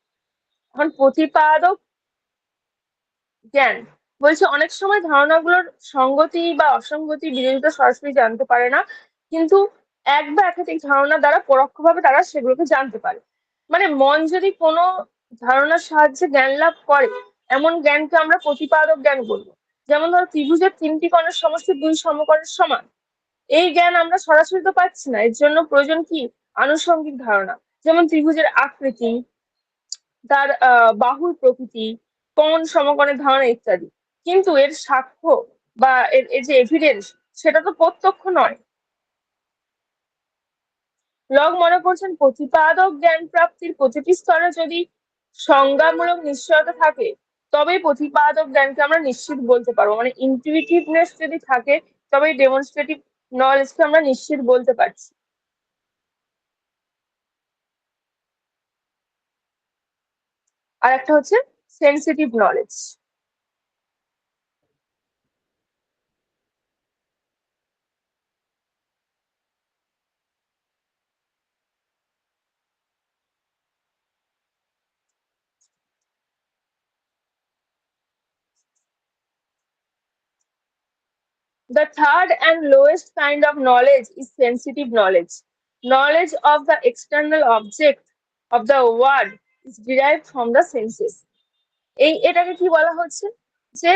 এখন প্রতিপাদক জ্ঞান বলছে অনেক সময় ধারণাগুলোর সঙ্গতি বা অসঙ্গতি বিরোধিতা সরাসরি জানতে পারে না, কিন্তু এক বা একাধিক ধারণা দ্বারা পরোক্ষভাবে তারা সেগুলোকে জানতে পারে। মানে মন যদি কোনো ধারণার সাহায্যে জ্ঞান লাভ করে, এমন জ্ঞানকে আমরা প্রতিপাদক জ্ঞান বলবো। যেমন ধরো ত্রিভুজের তিনটি কোণের সমষ্টি দুই সমকোণের সমান, এই জ্ঞান আমরা সরাসরি তো পাচ্ছি না, এর জন্য প্রয়োজন কি আনুষঙ্গিক ধারণা। যেমন ত্রিভুজের আকৃতি, তার বাহুর প্রকৃতি, কোণ সমকোণের ধারণা ইত্যাদি। কিন্তু এর সাক্ষ্য বা এর যে এভিডেন্স, সেটা তো প্রত্যক্ষ নয়। লগ মনে করছেন প্রতিপাদক জ্ঞান প্রাপ্তির প্রতিটি স্তরে যদি সংজ্ঞামূলক নিশ্চয়তা থাকে, তবেই প্রতিপাদক জ্ঞানকে আমরা নিশ্চিত বলতে পারবো। মানে ইনটিউটিভনেস যদি থাকে, তবেই ডেমনস্ট্রেটিভ নলেজকে আমরা নিশ্চিত বলতে পারছি। আর একটা হচ্ছে sensitive knowledge. The third and lowest kind of knowledge is sensitive knowledge. Knowledge of the external object of the world is derived from the senses. এটাকে কি বলা হচ্ছে, যে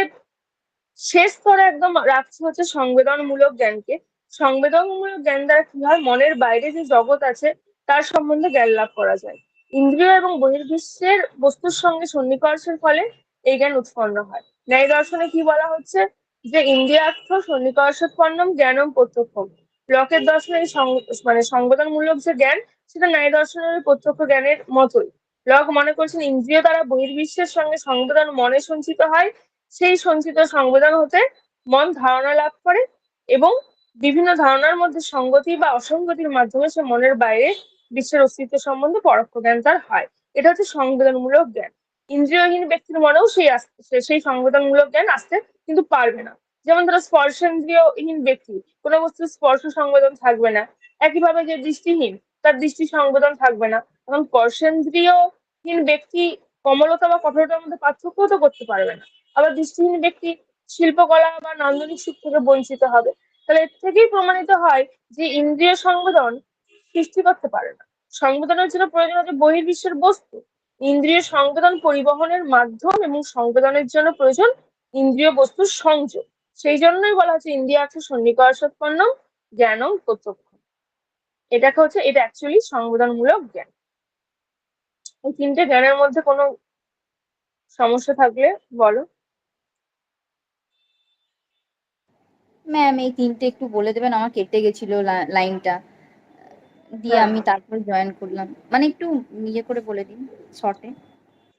শেষ স্তরে একদম রাখছে হচ্ছে সংবেদনমূলক জ্ঞানকে। সংবেদনমূলক জ্ঞান দ্বারা কি হয়, মনের বাইরে যে জগৎ আছে তার সম্বন্ধে জ্ঞান লাভ করা যায়। ইন্দ্রিয় এবং বহির্বিশ্বের বস্তুর সঙ্গে সন্নিকর্ষের ফলে এই জ্ঞান উৎপন্ন হয়। ন্যায় দর্শনে কি বলা হচ্ছে, যে ইন্দ্রিয়ার্থ সন্নিকর্ষোৎপন্নম জ্ঞানম প্রত্যক্ষম। লকের দর্শনে এই মানে সংবেদনমূলক যে জ্ঞান, সেটা ন্যায় দর্শনের প্রত্যক্ষ জ্ঞানের মতোই। লক মনে করছেন ইন্দ্রিয় দ্বারা বহির্বিশ্বের সঙ্গে সংবেদন মনে সঞ্চিত হয়, সেই সঞ্চিত সংবেদন হতে মন ধারণা লাভ করে এবং বিভিন্ন ধারণার মধ্যে সঙ্গতি বা অসঙ্গতির মাধ্যমে সে মনের বাইরে বিশ্বের অস্তিত্ব সম্বন্ধে পরোক্ষ জ্ঞান তার হয়। এটা হচ্ছে সংবেদনমূলক জ্ঞান। ইন্দ্রিয়হীন ব্যক্তির মনেও সেই সংবেদনমূলক জ্ঞান আসতে কিন্তু পারবে না। যেমন ধরো স্পর্শেন্দ্রিয়হীন ব্যক্তি, কোনো বস্তুর স্পর্শ সংবেদন থাকবে না। একইভাবে যে দৃষ্টিহীন, তার দৃষ্টি সংবেদন থাকবে না। এখন স্পর্শেন্দ্রিয়হীন ব্যক্তি কমলতা বা কঠোরতার মধ্যে পার্থক্য তো করতে পারবে না। আবার দৃষ্টিহীন ব্যক্তি শিল্পকলা বা নান্দনিক সুখ থেকে বঞ্চিত হবে। তাহলে এর থেকেই প্রমাণিত হয় যে ইন্দ্রিয় সংবেদন সৃষ্টি করতে পারে না। সংবেদনের জন্য প্রয়োজন হচ্ছে বহির্বিশ্বের বস্তু। ইন্দ্রিয় সংবেদন পরিবহনের মাধ্যম এবং সংবেদনের জন্য প্রয়োজন ইন্দ্রিয় বস্তুর সংযোগ। সেই জন্যই বলা হচ্ছে ইন্দ্রিয়ার্থ সন্নিকর্ষোৎপন্ন জ্ঞানম প্রত্যক্ষ। এটাকে হচ্ছে, এটা অ্যাকচুয়ালি সংবেদনমূলক জ্ঞান। এই তিনটে জ্ঞানের মধ্যে কোনো সমস্যা থাকলে বলো। ম্যাম এই তিনটে একটু বলে দেবেন, আমার কেটে গেছিল লাইনটা, দিয়ে হ্যাঁ আমি তারপর জয়েন করলাম, মানে একটু ইয়ে করে বলে দিন শর্টে।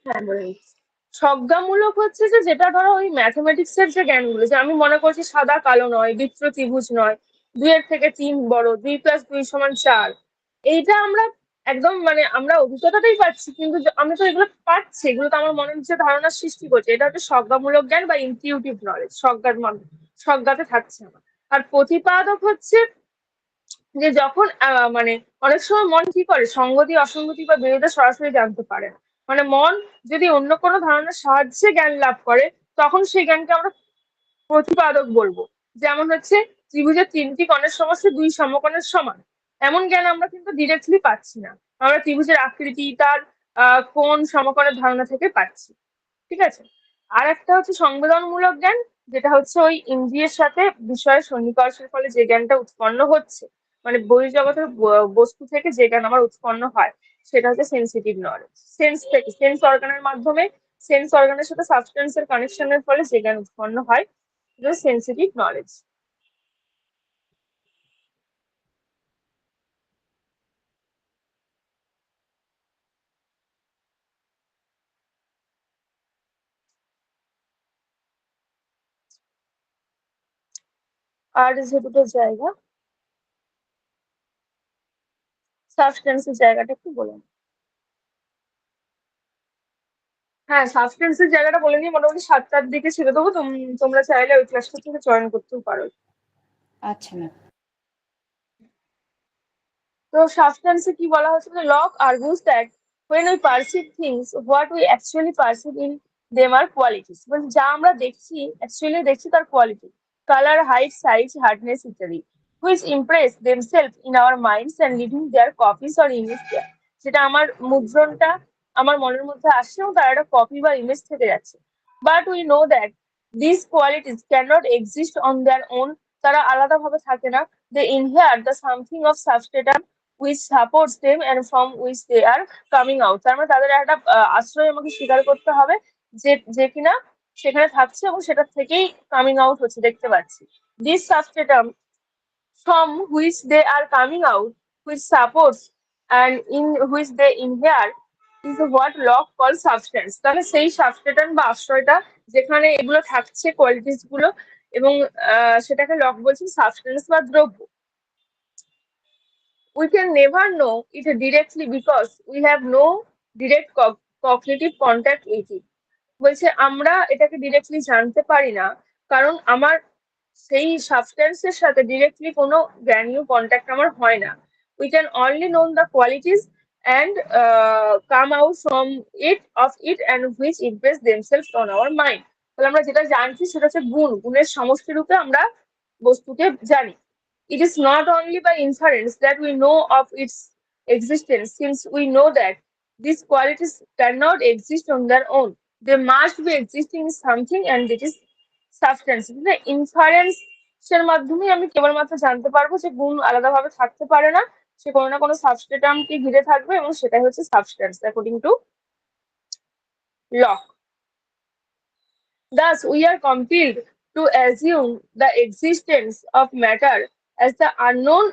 হ্যাঁ, বলে দিচ্ছি। সংজ্ঞামূলক হচ্ছে যে, যেটা ধরো ওই ম্যাথমেটিক্স এর যে জ্ঞানগুলো, যে আমি মনে করছি সাদা কালো নয়, বৃত্ত ত্রিভুজ নয়, 2 এর থেকে 3 বড়, 2 + 2 = 4। এইটা আমরা একদম মানে আমরা অভিজ্ঞতাটাই পাচ্ছি, কিন্তু আমি তো এগুলো পাচ্ছি, এগুলো তো আমার মনের যে ধারণার সৃষ্টি করছে। এটা হচ্ছে সংজ্ঞামূলক জ্ঞান বা ইনটিউটিভ নলেজ, সংজ্ঞাতে থাকছে আমার। আর প্রতিপাদক হচ্ছে যে যখন মানে অনেক সময় মন কি করে, সঙ্গতি অসঙ্গতি বা বিরোধে সরাসরি জানতে পারে না। মানে মন যদি অন্য কোনো ধারণার সাহায্যে জ্ঞান লাভ করে, তখন সেই জ্ঞানকে আমরা প্রতিপাদক বলবো। যেমন হচ্ছে ত্রিভুজের 3টি কোণের সমষ্টি 2 সমকোণের সমান, এমন জ্ঞান আমরা কিন্তু ডিরেক্টলি পাচ্ছি না। আমরা ত্রিভুজের আকৃতি, তার কোণ, সমকোণের ধারণা থেকে পাচ্ছি। ঠিক আছে। আর একটা হচ্ছে সংবেদনমূলক জ্ঞান, যেটা হচ্ছে ওই ইন্দ্রিয়ের সাথে বিষয়ের সন্নিকর্ষের ফলে যে জ্ঞানটা উৎপন্ন হচ্ছে, মানে বহির্জগতের বস্তু থেকে যে জ্ঞান আমার উৎপন্ন হয়, সেটা হচ্ছে সেন্সিটিভ নলেজ। সেন্স থেকে, সেন্স অর্গানের মাধ্যমে, সেন্স অর্গানের সাথে সাবস্টেন্সের কানেকশনের ফলে যে জ্ঞান উৎপন্ন হয়, এটা সেন্সিটিভ নলেজ। আর যে দুটো জায়গা, সাবস্টেন্সের জায়গাটা একটু বলুন। হ্যাঁ, সাবস্টেন্সের জায়গাটা বলে নিয়ে মোটামুটি 7টার দিকে ছেড়ে দেবো। তোমরা চাইলে ওই ক্লাসটা থেকে জয়েন করতেও পারো। আচ্ছা ম্যাম। তো সাবস্টেন্সে কি বলা হচ্ছে, যে lock argues that when we perceive things, what we actually perceive in them are qualities। মানে যা আমরা দেখছি, অ্যাকচুয়ালি দেখছি তার quality, colour, height, size, hardness ইত্যাদি, which impress themselves in our minds and leaving their copies or image there। যেটা আমার মুদ্রণটা আমার মনের মধ্যে আসছে এবং তার একটা কপি বা ইমেজ থেকে যাচ্ছে। But we know that these qualities cannot exist on their own। তারা আলাদাভাবে থাকে না। they inherit the something of substratum which supports them and from which they are coming out। তার মানে তাদের একটা আশ্রয় আমাকে স্বীকার করতে হবে, যে যে কিনা সেখানে থাকছে এবং সেটা থেকেই কামিং আউট হচ্ছে, দেখতে পাচ্ছি। This substratum from which they are coming out, which supports and in which they inhere, is what Locke calls substance। তাহলে সেই সাবস্টেটাম বা আশ্রয়টা, যেখানে এগুলো থাকছে কোয়ালিটিস গুলো, এবং সেটাকে লক বলছেন সাবস্টেন্স বা দ্রব্য। We can never know it directly because we have no direct cognitive contact with it। বলছে আমরা এটাকে ডিরেক্টলি জানতে পারি না, কারণ আমার সেই সাবস্টেন্সের সাথে ডিরেক্টলি কোনো জ্ঞানীয় কন্ট্যাক্ট আমার হয় না। We can only know the qualities and come out from it and which impress themselves on our mind। তাহলে আমরা যেটা জানছি সেটা হচ্ছে গুণ, গুণের সমষ্টি রূপে আমরা বস্তুকে জানি। It is not only by inference that we know of its existence, since we know that these qualities cannot exist on their own. They must be existing in something, and it is substance. Inference এর মাধ্যমে আমি কেবলমাত্র জানতে পারবো যে গুণ আলাদাভাবে থাকতে পারে না, সে কোনো না কোনো সাবস্টেটামকে ঘিরে থাকবে, এবং সেটাই হচ্ছে substance according to lock. Thus, we are compelled to assume the existence of matter as the unknown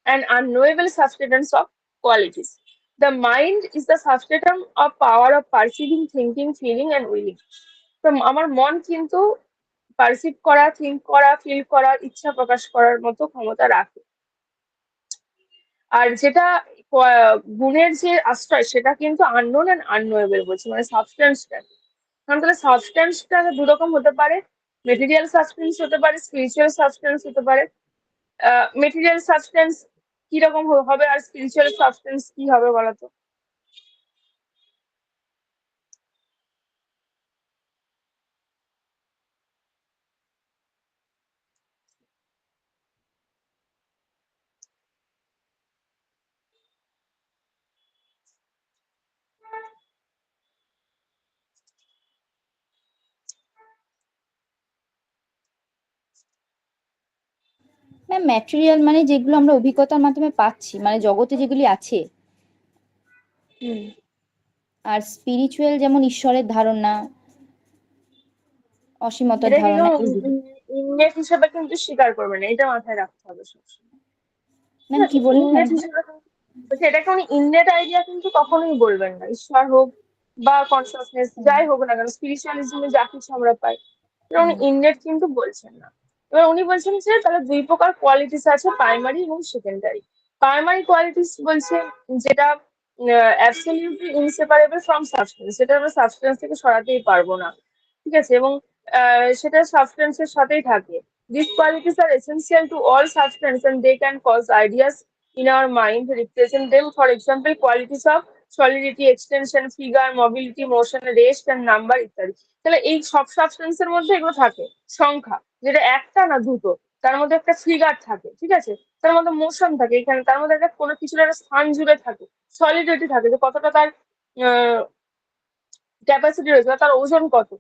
and unknowable substance of qualities. The mind is the substratum of power of perceiving, thinking, feeling, and willing. তো আমার মন কিন্তু perceive করা, think করা, feel করার, ইচ্ছা প্রকাশ করার মতো ক্ষমতা রাখে। আর যেটা গুণের যে আশ্রয়, সেটা কিন্তু আননোন অ্যান্ড আননোয়েবল বলছে, মানে সাবস্টেন্সটা। কারণ তাহলে সাবস্টেন্সটা দু রকম হতে পারে, মেটেরিয়াল সাবস্টেন্স হতে পারে, স্পিরিচুয়াল সাবস্টেন্স হতে পারে। মেটেরিয়াল সাবস্টেন্স কি রকম হবে, আর স্পিরিচুয়াল সাবস্টেন্স কি হবে বলতো? ম্যাম ম্যাটেরিয়াল মানে যেগুলো আমরা অভিজ্ঞতার মাধ্যমে পাচ্ছি, মানে জগতে যেগুলি আছে। হুম। আর স্পিরিচুয়াল যেমন ঈশ্বরের ধারণা, অসীমতার এটা কিন্তু ধারণা, এইগুলি। ইননেট হিসেবে কিন্তু স্বীকার করবে না, এটা মাথায় রাখতে হবে সবসময়। ঠিক ম্যাম কি আছে, বললেন? ইননেট হিসেবে বলছে, এটাকে উনি ইননেট আইডিয়া কিন্তু কখনোই বলবেন না। ঈশ্বর হোক বা কনসিয়াসনেস যাই হোক না কেন, স্পিরিচুয়ালিজমে যা কিছু আমরা পাই, এটা উনি ইননেট কিন্তু বলছেন না। এবার উনি বলছেন যে তাহলে দুই প্রকার কোয়ালিটিস আছে, প্রাইমারি এবং সেকেন্ডারি। প্রাইমারি কোয়ালিটিস বলছে যেটা অ্যাবসলিউটলি ইনসেপারেবল ফ্রম সাবস্টেন্স, সেটা আমরা সাবস্টেন্স থেকে সরাতেই পারবো না। ঠিক আছে, এবং সেটা সাবস্টেন্সের সাথেই থাকে। These qualities are essential to all substance, and they can cause ideas in our mind, represent them. For example, qualities of solidity, extension, figure, mobility, motion, rest, and number ইত্যাদি। তাহলে এই সব সাবস্টেন্সের মধ্যে এগুলো থাকে। সংখ্যা, যেটা একটা না দুটো, তার মধ্যে একটা ফিগার থাকে, ঠিক আছে, তার মধ্যে মোশন থাকে, এখানে তার মধ্যে একটা কোনো কিছুর একটা স্থান জুড়ে থাকে, সলিডিটি থাকে, যে কতটা তার ক্যাপাসিটি রয়েছে বা তার ওজন কত।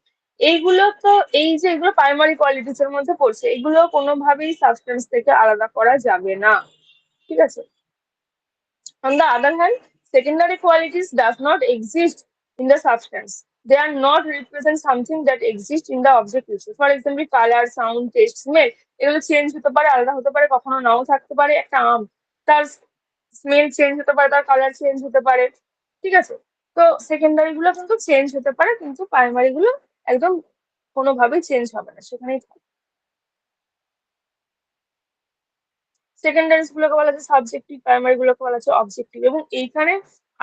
এইগুলো তো, এই যে এগুলো প্রাইমারি কোয়ালিটিস এর মধ্যে পড়ছে, এগুলো কোনোভাবেই সাবস্টেন্স থেকে আলাদা করা যাবে না। ঠিক আছে। On the other hand, secondary qualities does not exist in the substance. They are not represent something that exists in the object itself. For example, color, sound, taste, smell, এগুলো চেঞ্জ হতে পারে, আলাদা হতে পারে, কখনো নাও থাকতে পারে। একটা আম, তার স্মেল চেঞ্জ হতে পারে, তার কালার চেঞ্জ হতে পারে। ঠিক আছে, তো সেকেন্ডারি গুলো কিন্তু চেঞ্জ হতে পারে, কিন্তু প্রাইমারি গুলো একদম কোনোভাবেই চেঞ্জ হবে না, সেখানেই থাকবে। সেকেন্ডারিজ গুলোকে বলা হচ্ছে সাবজেক্টিভ, প্রাইমারি গুলোকে বলা হচ্ছে অবজেক্টিভ। এবং এইখানে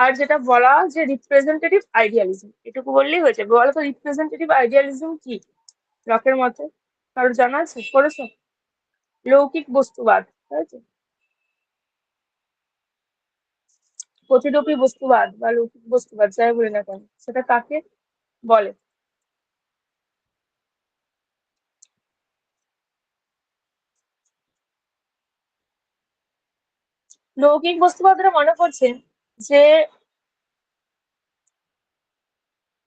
আর যেটা বলা যে রিপ্রেজেন্টেটিভ আইডিয়ালিজম, এটুকু বললেই হয়েছে। বলো তো রিপ্রেজেন্টেটিভ আইডিয়ালিজম কি লকের মতে? কারোর জানা আছে, পড়েছো? লৌকিক বস্তুবাদ, তাই তো? প্রতিরূপী বস্তুবাদ বা লৌকিক বস্তুবাদ যাই বলি না কেন, সেটা কাকে বলে? লৌকিক বস্তুবাদরা মনে করছেন যে,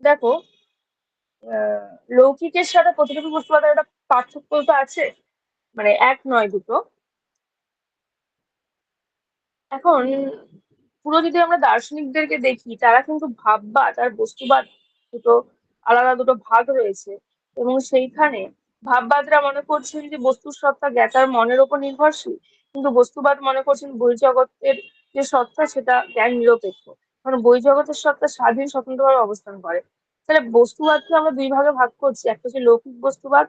দেখো, লৌকিকের সাথে প্রতিরূপী বস্তুবাদের একটা পার্থক্য তো আছে, মানে এক নয়, দুটো। এখন পুরো যদি আমরা দার্শনিকদেরকে দেখি, তারা কিন্তু ভাববাদ আর বস্তুবাদ দুটো আলাদা, দুটো ভাগ রয়েছে। এবং সেইখানে ভাববাদরা মনে করছেন যে বস্তুর সত্তা জ্ঞাতার মনের ওপর নির্ভরশীল, কিন্তু বস্তুবাদ মনে করছেন বহির্জগতের যে সত্তা সেটা জ্ঞান নিরপেক্ষ, কারণ বহির্জগতের সত্তা স্বাধীন স্বতন্ত্রভাবে অবস্থান করে। তাহলে বস্তুবাদকে আমরা দুই ভাগে ভাগ করছি, একটা হচ্ছে লৌকিক বস্তুবাদ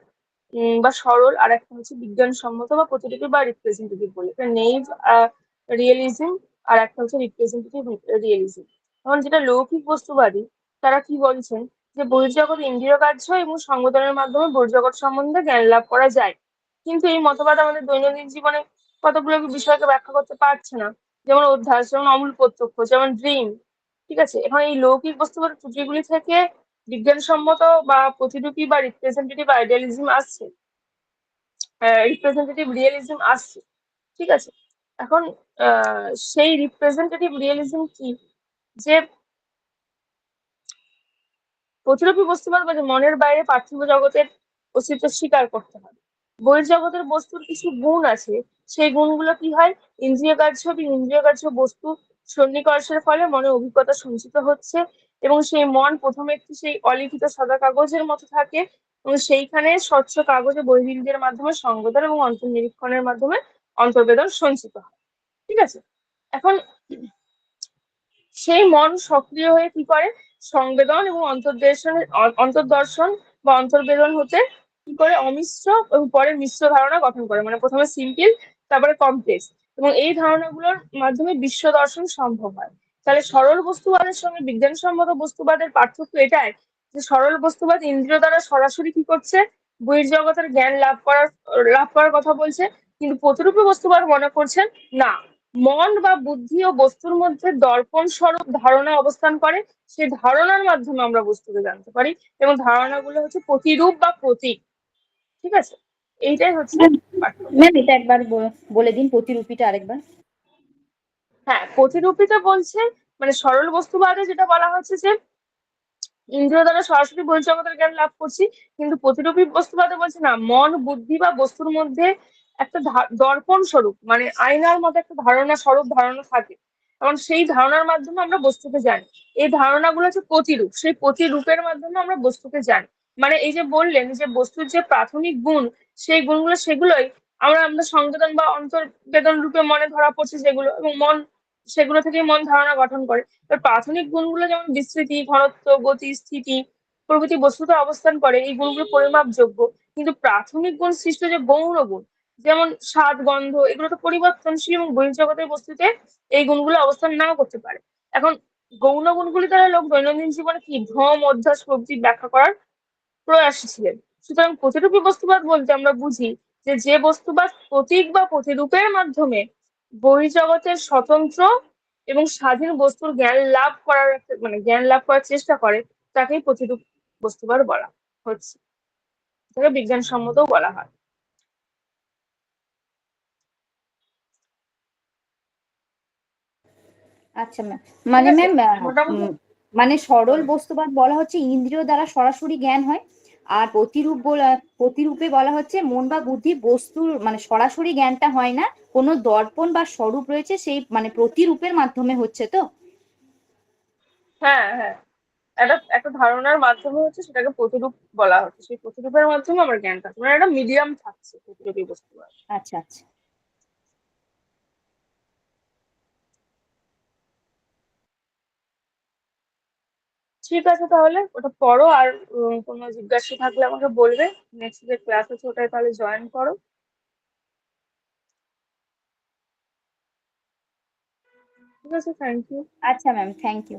বা সরল, আর একটা হচ্ছে বিজ্ঞানসম্মত বা প্রতিরূপী বা রিপ্রেজেন্টেটিভ বলে, নেইভ রিয়েলিজম, আর একটা হচ্ছে রিপ্রেজেন্টেটিভ রিয়েলিজম। এখন যেটা লৌকিক বস্তুবাদী, তারা কি বলছেন যে বহির্জগৎ ইন্দ্রিয় কার্য এবং সংবেদনের মাধ্যমে বহির্জগৎ সম্বন্ধে জ্ঞান লাভ করা যায়। কিন্তু এই মতবাদ আমাদের দৈনন্দিন জীবনে কতগুলো বিষয়কে ব্যাখ্যা করতে পারছে না, যেমন অধ্যাস, যেমন অমূল প্রত্যক্ষ, যেমন ড্রিম। ঠিক আছে, এখন এই লৌকিক বস্তুবাদ ত্রুটিগুলি থেকে বিজ্ঞানসম্মত বা প্রতিরূপী বা রিপ্রেজেন্টেটিভ আইডিয়ালিজম আসছে। রিপ্রেজেন্টেটিভ রিয়েলিজম আসছে, ঠিক আছে। এখন সেই রিপ্রেজেন্টেটিভ রিয়েলিজম কি, যে প্রতিরূপী বস্তুবাদ মানে মনের বাইরে পার্থিব জগতের অস্তিত্ব স্বীকার করতে হবে। বহির্জগতের বস্তুর কিছু গুণ আছে, সেই গুণগুলো কি হয়, ইন্দ্রিয়গ্রাহ্য এবং ইন্দ্রিয়গ্রাহ্য বস্তু সন্নিকর্ষের ফলে মনে অভিজ্ঞতা সঞ্চিত হচ্ছে, এবং সেই মন প্রথমে একটি সেই অলিখিত সাদা কাগজের মতো থাকে, এবং সেইখানে স্বচ্ছ কাগজে বহিরিন্দ্রিয়ের মাধ্যমে সংবেদন এবং অন্তর্নিরীক্ষণের মাধ্যমে অন্তর্বেদন সঞ্চিত হয়, ঠিক আছে। এখন সেই মন সক্রিয় হয়ে কি করে, সংবেদন এবং অন্তর্দর্শন বা অন্তর্বেদন হতে কি করে অমিশ্র এবং পরে মিশ্র ধারণা গঠন করে, মানে প্রথমে সিম্পল তারপরে কমপ্লেক্স, এবং এই ধারণাগুলোর মাধ্যমে বিশ্ব দর্শন সম্ভব হয়। তাহলে সরল বস্তুবাদের সঙ্গে বিজ্ঞানসম্মত বস্তুবাদের পার্থক্য এটাই যে সরল বস্তুবাদ ইন্দ্রিয় দ্বারা সরাসরি কি করছে, বহির্জগতের জ্ঞান লাভ করার কথা বলছে, কিন্তু প্রতিরূপী বস্তুবাদ মনে করছেন না, মন বা বুদ্ধি ও বস্তুর মধ্যে দর্পণ স্বরূপ ধারণা অবস্থান করে, সেই ধারণার মাধ্যমে আমরা বস্তুকে জানতে পারি, এবং ধারণাগুলো হচ্ছে প্রতিরূপ বা প্রতীক, ঠিক আছে। এইটাই হচ্ছে পার্থক্য। ম্যাম এটা একবার বলে দিন প্রতিরূপীটা আরেকবার। হ্যাঁ, প্রতিরূপিতা বলছে মানে সরল বস্তুবাদে যেটা বলা হচ্ছে যে ইন্দ্রিয় দ্বারা সরাসরি বহির্জগতের জ্ঞান লাভ করছি, কিন্তু প্রতিরূপী বস্তুবাদে বলছে না, মন বুদ্ধি বা বস্তুর মধ্যে একটা দর্পণ স্বরূপ মানে আয়নার মতো একটা ধারণা স্বরূপ ধারণা থাকে, এবং সেই ধারণার মাধ্যমে আমরা বস্তুকে জানি। এই ধারণাগুলো হচ্ছে প্রতিরূপ, সেই প্রতিরূপের মাধ্যমে আমরা বস্তুকে জানি। মানে এই যে বললেন যে বস্তুর যে প্রাথমিক গুণ, সেই গুণগুলো সেগুলোই আমরা সংবেদন বা অন্তর্বেদন রূপে মনে ধরা পড়ছে যেগুলো, এবং মন সেগুলো থেকে মন ধারণা গঠন করে। প্রাথমিক গুণগুলো যেমন বিস্তৃতি, ঘনত্ব, গতি, স্থিতি প্রভৃতি বস্তুতে অবস্থান করে, এই গুণগুলো পরিমাপযোগ্য, কিন্তু প্রাথমিক গুণ সৃষ্ট যে গৌণ গুণ, যেমন স্বাদ, গন্ধ, এগুলো তো পরিবর্তনশীল, এবং বহির্জগতের বস্তুতে এই গুণগুলো অবস্থান নাও করতে পারে। এখন গৌণ গুণগুলি দ্বারা লোক দৈনন্দিন জীবনে কি ভ্রম, অধ্যাস প্রভৃতি ব্যাখ্যা করার প্রয়াসী ছিলেন। সুতরাং প্রতিরূপী বস্তুবাদ বলতে আমরা বুঝি যে বস্তুবাদ প্রতীক বা প্রতিরূপের মাধ্যমে বহির্জগতের স্বতন্ত্র এবং স্বাধীন বস্তুর জ্ঞান লাভ করার চেষ্টা করে, তাকেই প্রতিরূপ বস্তুবাদ বলা হচ্ছে, তাকে বিজ্ঞানসম্মতও বলা হয়। আচ্ছা ম্যাম, ঠিক মানে আছে, ম্যাম মোটামুটি। মানে সরল বলো। বস্তুবাদ বলা হচ্ছে ইন্দ্রিয় দ্বারা সরাসরি জ্ঞান হয়, আর প্রতিরূপে বলা হচ্ছে মন বা বুদ্ধি বস্তুর মানে সরাসরি জ্ঞানটা হয় না, কোনো দর্পণ বা স্বরূপ রয়েছে সেই মানে প্রতিরূপের মাধ্যমে হচ্ছে তো। হ্যাঁ, হ্যাঁ, একটা একটা ধারণার মাধ্যমে হচ্ছে সেটাকে প্রতিরূপ বলা হচ্ছে, সেই প্রতিরূপের মাধ্যমে আমার জ্ঞান থাকছে, মানে একটা মিডিয়াম থাকছে প্রতিরূপী বস্তুবাদ। আচ্ছা আচ্ছা। ঠিক আছে, তাহলে ওটা পড়ো, আর কোনো জিজ্ঞাসা থাকলে আমাকে বলবে। নেক্সট যে ক্লাস আছে ওটাই তাহলে জয়েন করো। ঠিক আছে, থ্যাংক ইউ। আচ্ছা ম্যাম, থ্যাংক ইউ।